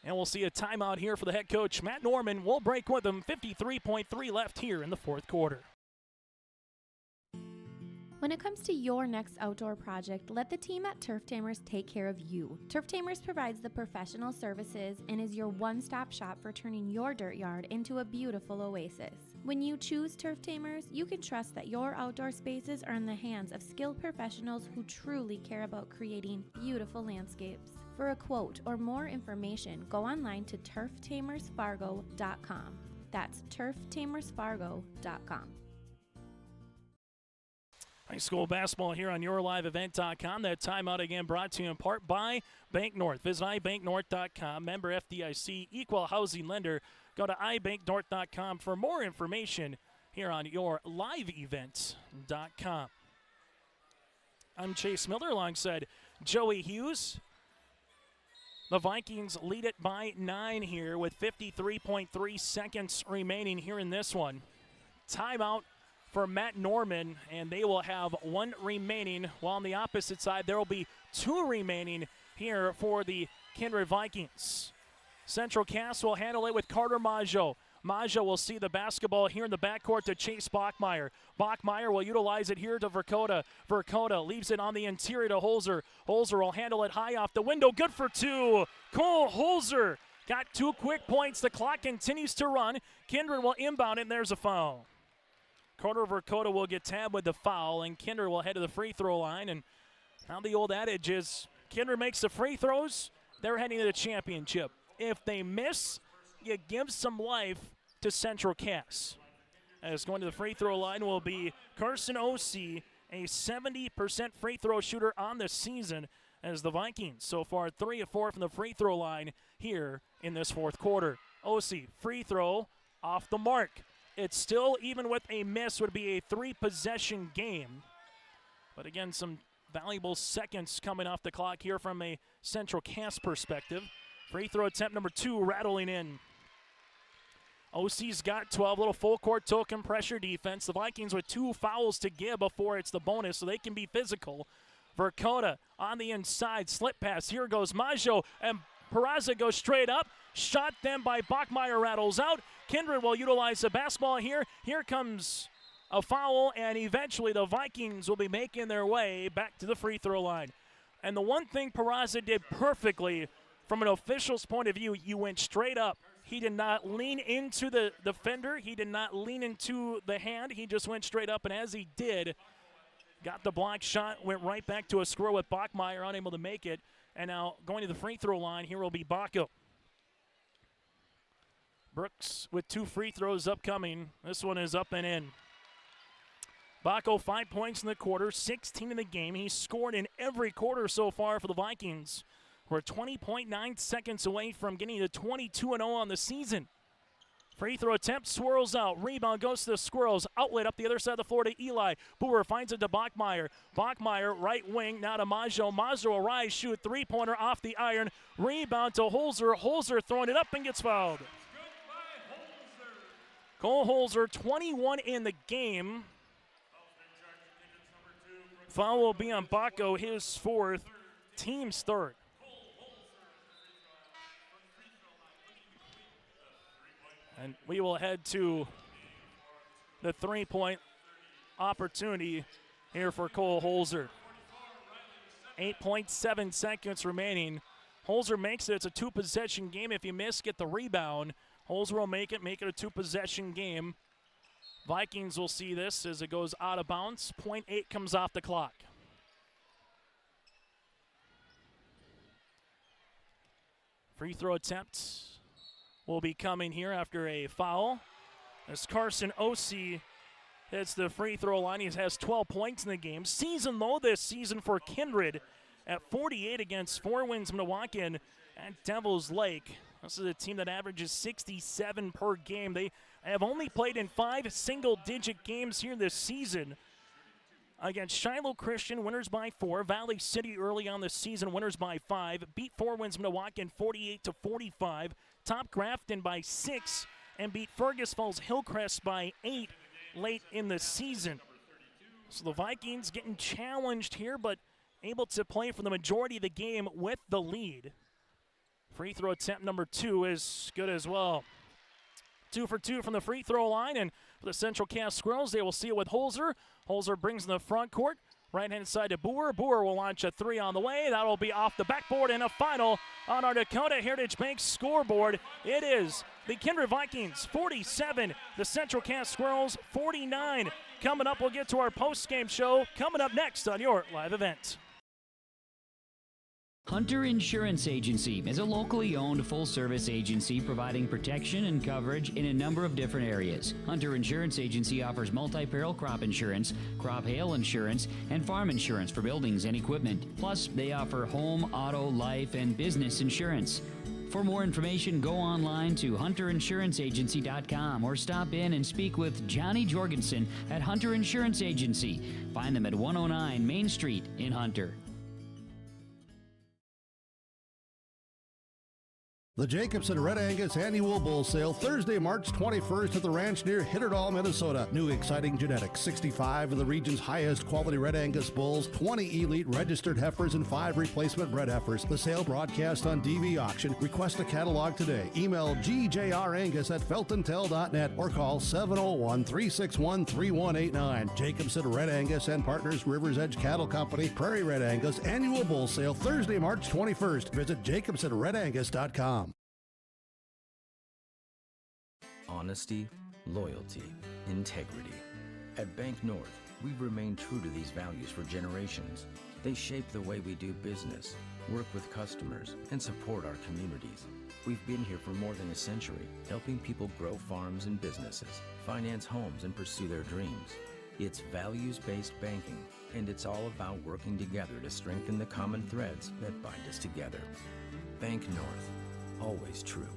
And we'll see a timeout here for the head coach, Matt Norman. We'll break with him. 53.3 left here in the 4th quarter. When it comes to your next outdoor project, let the team at Turf Tamers take care of you. Turf Tamers provides the professional services and is your one-stop shop for turning your dirt yard into a beautiful oasis. When you choose Turf Tamers, you can trust that your outdoor spaces are in the hands of skilled professionals who truly care about creating beautiful landscapes. For a quote or more information, go online to turftamersfargo.com. That's turftamersfargo.com. High school basketball here on YourLiveEvent.com. That timeout again brought to you in part by Bank North. Visit ibanknorth.com. Member FDIC, equal housing lender. Go to ibanknorth.com for more information here on YourLiveEvent.com. I'm Chase Miller alongside Joey Hughes. The Vikings lead it by 9 here with 53.3 seconds remaining here in this one. Timeout for Matt Norman, and they will have 1 remaining, while on the opposite side there will be 2 remaining here for the Kindred Vikings. Central Cass will handle it with Carter Maggio. Maggio will see the basketball here in the backcourt to Chase Bachmeyer. Bachmeyer will utilize it here to Verkota. Verkota leaves it on the interior to Holzer. Holzer will handle it high off the window. Good for 2. Cole Holzer got 2 quick points. The clock continues to run. Kindred will inbound it, and there's a foul. Carter Verkota will get tabbed with the foul, and Kindred will head to the free throw line. And now the old adage is Kindred makes the free throws, they're heading to the championship. If they miss, you give some life to Central Cass. As going to the free throw line will be Carson Osee, a 70% free throw shooter on the season, as the Vikings so far 3 of 4 from the free throw line here in this 4th quarter. Osee, free throw off the mark. It's still, even with a miss, would be a 3-possession game. But again, some valuable seconds coming off the clock here from a Central Cass perspective. Free throw attempt number 2 rattling in. Osee's got 12, little full court token pressure defense. The Vikings with 2 fouls to give before it's the bonus, so they can be physical. Verkota on the inside, slip pass. Here goes Maggio, and Peraza goes straight up. Shot then by Bachmeyer, rattles out. Kindred will utilize the basketball here. Here comes a foul, and eventually the Vikings will be making their way back to the free throw line. And the one thing Peraza did perfectly from an official's point of view, you went straight up. He did not lean into the defender. He did not lean into the hand. He just went straight up, and as he did, got the block shot, went right back to a score with Bachmeyer unable to make it. And now going to the free throw line, here will be Baco. Brooks with 2 free throws upcoming. This one is up and in. Baco 5 points in the quarter, 16 in the game. He's scored in every quarter so far for the Vikings. We're 20.9 seconds away from getting to 22-0 on the season. Free throw attempt, swirls out. Rebound goes to the Squirrels. Outlet up the other side of the floor to Eli. Boer finds it to Bachmeyer. Bachmeyer, right wing, now to Maggio. Maggio will rise, shoot, three-pointer off the iron. Rebound to Holzer. Holzer throwing it up and gets fouled. Cole Holzer, 21 in the game. Foul will be on Baco, his 4th, team's 3rd. And we will head to the 3-point opportunity here for Cole Holzer. 8.7 seconds remaining. Holzer makes it. It's a 2-possession game. If you miss, get the rebound. Holzer will make it a 2-possession game. Vikings will see this as it goes out of bounds. 0.8 comes off the clock. Free throw attempt will be coming here after a foul. As Carson Ossie hits the free throw line, he has 12 points in the game. Season low this season for Kindred at 48 against 4 wins Milwaukee at Devil's Lake. This is a team that averages 67 per game. They have only played in 5 single-digit games here this season. Against Shiloh Christian, winners by 4. Valley City early on this season, winners by 5. Beat 4 wins Milwaukee 48-45. Top Grafton by 6. And beat Fergus Falls Hillcrest by 8 late in the season. So the Vikings getting challenged here, but able to play for the majority of the game with the lead. Free throw attempt number 2 is good as well. 2 for 2 from the free throw line, and for the Central Cass Squirrels, they will see it with Holzer. Holzer brings in the front court. Right-hand side to Boer. Boer will launch a 3 on the way. That will be off the backboard, and a final on our Dakota Heritage Bank scoreboard. It is the Kindred Vikings 47, the Central Cass Squirrels 49. Coming up, we'll get to our post-game show coming up next on your live event. Hunter Insurance Agency is a locally owned full-service agency providing protection and coverage in a number of different areas. Hunter Insurance Agency offers multi-peril crop insurance, crop hail insurance, and farm insurance for buildings and equipment. Plus, they offer home, auto, life, and business insurance. For more information, go online to hunterinsuranceagency.com or stop in and speak with Johnny Jorgensen at Hunter Insurance Agency. Find them at 109 Main Street in Hunter. The Jacobson Red Angus Annual Bull Sale, Thursday, March 21st at the ranch near Hitterdall, Minnesota. New exciting genetics, 65 of the region's highest quality Red Angus bulls, 20 elite registered heifers, and 5 replacement bred heifers. The sale broadcast on DV Auction. Request a catalog today. Email gjrangus@feltontel.net or call 701-361-3189. Jacobson Red Angus and Partners, Rivers Edge Cattle Company, Prairie Red Angus Annual Bull Sale, Thursday, March 21st. Visit jacobsonredangus.com. Honesty, loyalty, integrity. At Bank North, we've remained true to these values for generations. They shape the way we do business, work with customers, and support our communities. We've been here for more than a century, helping people grow farms and businesses, finance homes, and pursue their dreams. It's values-based banking, and it's all about working together to strengthen the common threads that bind us together. Bank North, always true.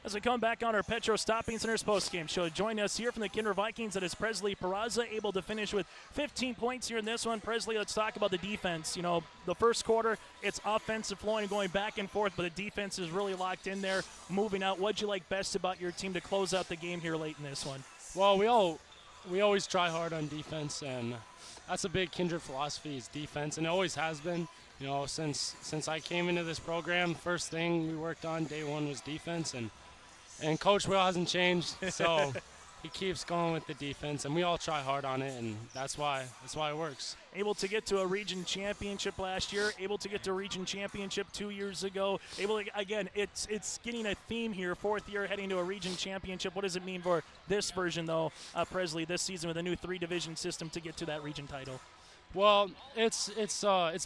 As we come back on our Petro Stopping Center's postgame show, join us here from the Kindred Vikings. That is Presley Peraza, able to finish with 15 points here in this one. Presley, let's talk about the defense. You know, the first quarter, it's offensive flowing and going back and forth, but the defense is really locked in there, moving out. What'd you like best about your team to close out the game here late in this one? Well, we always try hard on defense, and that's a big Kindred philosophy is defense, and it always has been. You know, since I came into this program, first thing we worked on day one was defense, and Coach Will hasn't changed, so he keeps going with the defense, and we all try hard on it, and that's why it works. Able to get to a region championship last year, able to get to a region championship 2 years ago. Again, it's getting a theme here. 4th year heading to a region championship. What does it mean for this version, though, Presley, this season with a new 3-division system to get to that region title? Well, it's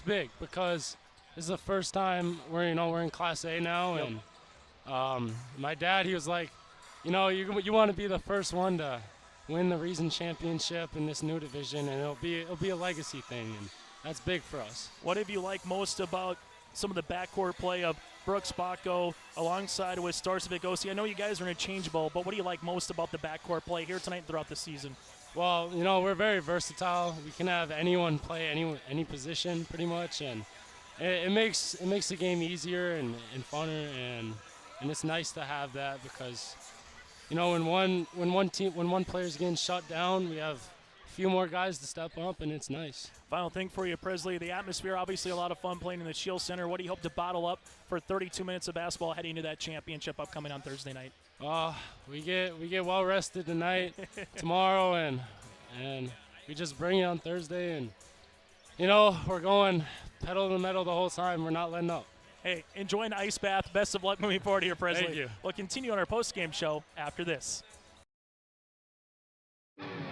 big because this is the first time we're in Class A now, Yep. and my dad, he was like, you want to be the first one to win the region championship in this new division, and it'll be a legacy thing, and that's big for us. What have you liked most about some of the backcourt play of Brooks Bacco alongside with Starcevic OC? I know you guys are interchangeable, but what do you like most about the backcourt play here tonight and throughout the season? Well, we're very versatile. We can have anyone play any position pretty much, and it makes the game easier and funner, and it's nice to have that because when one player's getting shut down, we have a few more guys to step up, and it's nice. Final thing for you, Presley, the atmosphere, obviously a lot of fun playing in the Shield Center. What do you hope to bottle up for 32 minutes of basketball heading to that championship upcoming on Thursday night? We get well rested tonight, tomorrow, and we just bring it on Thursday, and we're going pedal to the metal the whole time. We're not letting up. Hey, enjoy an ice bath. Best of luck moving forward here, Presley. Thank you. We'll continue on our post-game show after this.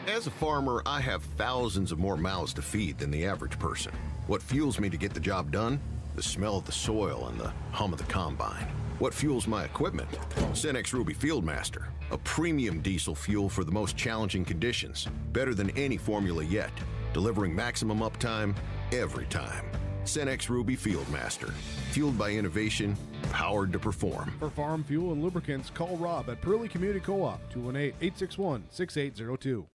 As a farmer, I have thousands of more mouths to feed than the average person. What fuels me to get the job done? The smell of the soil and the hum of the combine. What fuels my equipment? Cenex Ruby Fieldmaster, a premium diesel fuel for the most challenging conditions. Better than any formula yet, delivering maximum uptime every time. Cenex Ruby Fieldmaster, fueled by innovation, powered to perform. For farm fuel and lubricants, call Rob at Pearly Community Co-op, 218-861-6802.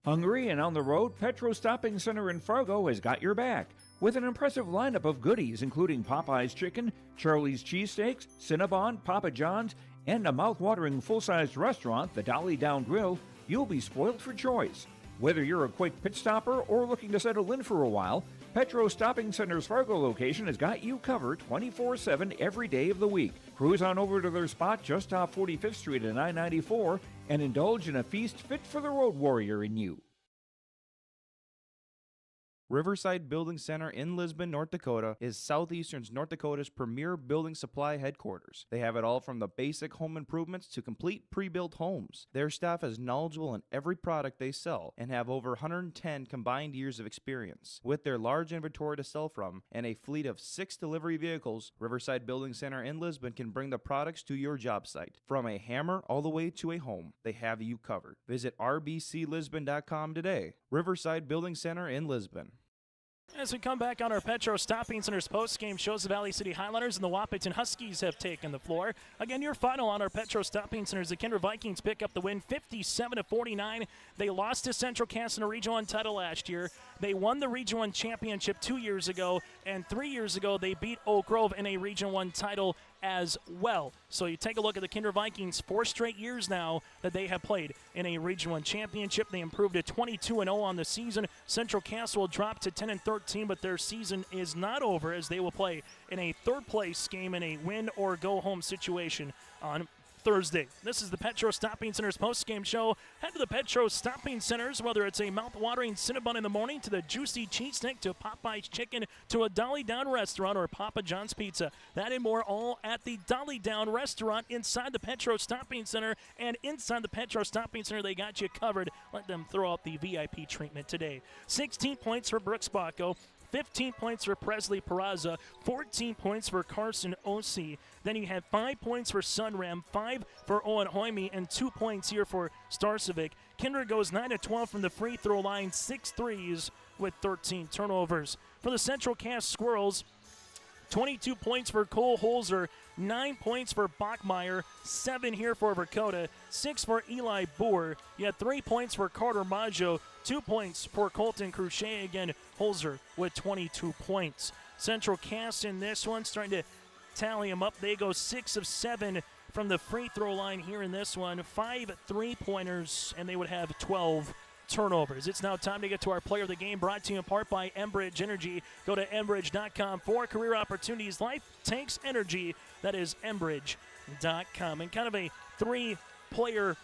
Hungry and on the road, Petro Stopping Center in Fargo has got your back. With an impressive lineup of goodies including Popeye's Chicken, Charlie's Cheesesteaks, Cinnabon, Papa John's, and a mouth-watering full-sized restaurant, the Dolly Down Grill, you'll be spoiled for choice. Whether you're a quick pit stopper or looking to settle in for a while, Petro Stopping Center's Fargo location has got you covered 24/7 every day of the week. Cruise on over to their spot just off 45th Street and I-94 and indulge in a feast fit for the road warrior in you. Riverside Building Center in Lisbon, North Dakota is Southeastern North Dakota's premier building supply headquarters. They have it all from the basic home improvements to complete pre-built homes. Their staff is knowledgeable in every product they sell and have over 110 combined years of experience. With their large inventory to sell from and a fleet of 6 delivery vehicles, Riverside Building Center in Lisbon can bring the products to your job site. From a hammer all the way to a home, they have you covered. Visit rbclisbon.com today. Riverside Building Center in Lisbon. As we come back on our Petro Stopping Center's post-game shows, the Valley City Highlanders and the Wahpeton Huskies have taken the floor. Again, your final on our Petro Stopping Center's the Kindred Vikings pick up the win 57-49. They lost to Central Cass in a Region 1 title last year. They won the Region 1 championship 2 years ago, and 3 years ago they beat Oak Grove in a Region 1 title as well. So you take a look at the Kindred Vikings, 4 straight years now that they have played in a Region 1 championship. They improved to 22-0 on the season. Central Cass will drop to 10-13, but their season is not over as they will play in a third-place game in a win-or-go-home situation on Thursday. This is the Petro Stopping Center's post-game show. Head to the Petro Stopping Centers, whether it's a mouth-watering Cinnabon in the morning to the juicy cheese stick to Popeye's Chicken to a Dolly Down restaurant or Papa John's Pizza. That and more all at the Dolly Down restaurant inside the Petro Stopping Center. And inside the Petro Stopping Center, they got you covered. Let them throw out the VIP treatment today. 16 points for Brooks Bacco. 15 points for Presley Peraza, 14 points for Carson Ossie. Then you have 5 points for Sunram, 5 for Owen Hoyme, and 2 points here for Starcevic. Kindred goes 9-12 from the free throw line, 6 threes with 13 turnovers. For the Central Cass Squirrels, 22 points for Cole Holzer, 9 points for Bachmeyer, 7 here for Verkota, 6 for Eli Boer. You had 3 points for Carter Maggio, 2 points for Colton Cruchet. Again, Holzer with 22 points. Central Cass in this one, starting to tally them up. They go 6 of 7 from the free throw line here in this one. 5 3-pointers, and they would have 12 turnovers. It's now time to get to our player of the game, brought to you in part by Enbridge Energy. Go to enbridge.com for career opportunities. Life takes energy. That is enbridge.com. And kind of a 3 player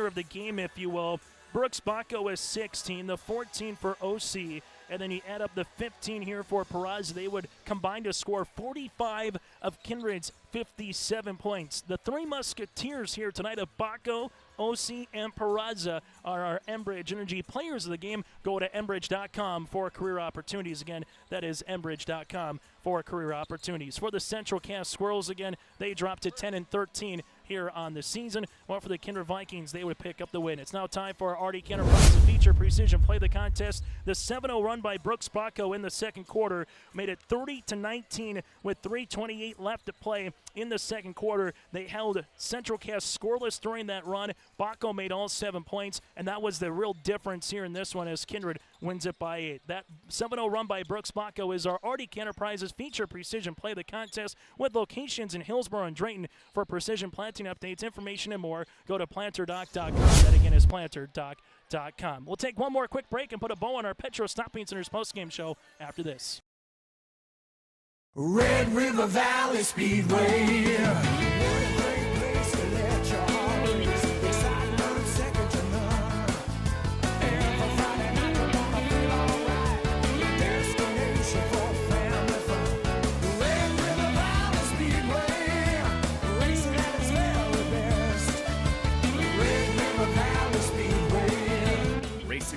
of the game, if you will. Brooks Bacco is 16, the 14 for OC, and then you add up the 15 here for Peraza. They would combine to score 45 of Kindred's 57 points. The three Musketeers here tonight of Bacco, OC, and Peraza are our Enbridge Energy players of the game. Go to enbridge.com for career opportunities. Again, that is enbridge.com for career opportunities. For the Central Cass Squirrels, again, they dropped to 10-13 here on the season. Well, for the Kindred Vikings, they would pick up the win. It's now time for our RD Enterprise feature precision play the contest. The 7-0 run by Brooks Bacco in the second quarter made it 30-19 with 3:28 left to play in the second quarter. They held Central Cass scoreless during that run. Bacco made all 7 points, and that was the real difference here in this one as Kindred wins it by 8. That 7-0 run by Brooks Bacco is our RD Enterprises feature precision play the contest with locations in Hillsborough and Drayton. For precision planting updates, information, and more, go to planterdoc.com. That again is planterdoc.com. We'll take one more quick break and put a bow on our Petro Stopping Center's postgame show after this. Red River Valley Speedway.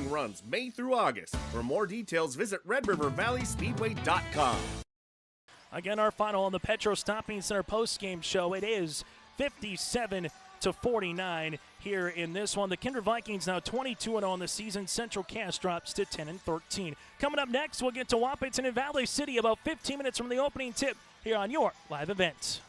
Runs May through August. For more details, visit redrivervalleyspeedway.com. Again, our final on the Petro Stopping Center postgame show. It is 57-49 here in this one. The Kindred Vikings now 22-0 on the season. Central Cass drops to 10-13. Coming up next, we'll get to Wapaton and Valley City about 15 minutes from the opening tip here on your live event.